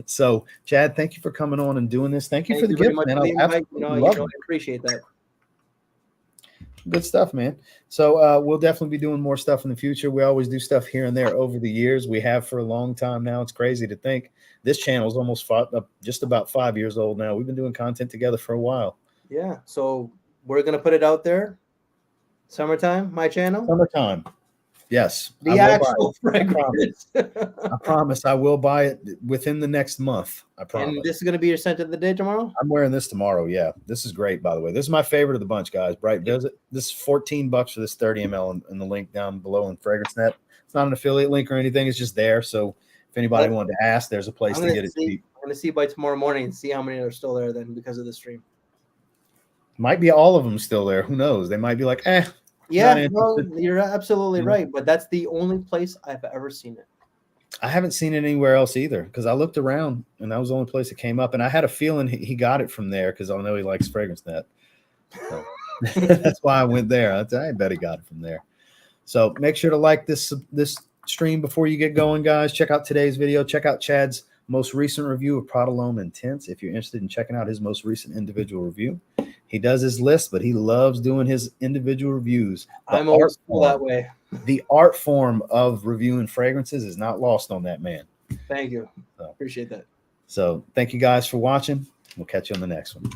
So, Chad, thank you for coming on and doing this. Thank you for the gift, man. I appreciate that. Good stuff, man. So we'll definitely be doing more stuff in the future. We always do stuff here and there over the years. We have for a long time now. It's crazy to think this channel is almost just about 5 years old now. We've been doing content together for a while. Yeah. So we're going to put it out there. Summertime, my channel. Summertime. Yes. The actual fragrance. I promise I will buy it within the next month. I promise. And this is going to be your scent of the day tomorrow? I'm wearing this tomorrow. Yeah. This is great, by the way. This is my favorite of the bunch, guys. Bright Visit. This is $14 for this 30 ml and the link down below in FragranceNet. It's not an affiliate link or anything. It's just there. So if anybody wanted to ask, there's a place to get it cheap. I'm going to see by tomorrow morning and see how many are still there then because of the stream. Might be all of them still there. Who knows? They might be like, yeah, no, you're absolutely right. But that's the only place I've ever seen it. I haven't seen it anywhere else either because I looked around and that was the only place it came up. And I had a feeling he got it from there because I know he likes FragranceNet. So that's why I went there. I bet he got it from there. So make sure to like this stream before you get going, guys. Check out today's video. Check out Chad's most recent review of Prada L'Homme Intense if you're interested in checking out his most recent individual review. He does his list, but he loves doing his individual reviews. I'm old school that way. The art form of reviewing fragrances is not lost on that man. Thank you. Appreciate that. So thank you guys for watching. We'll catch you on the next one.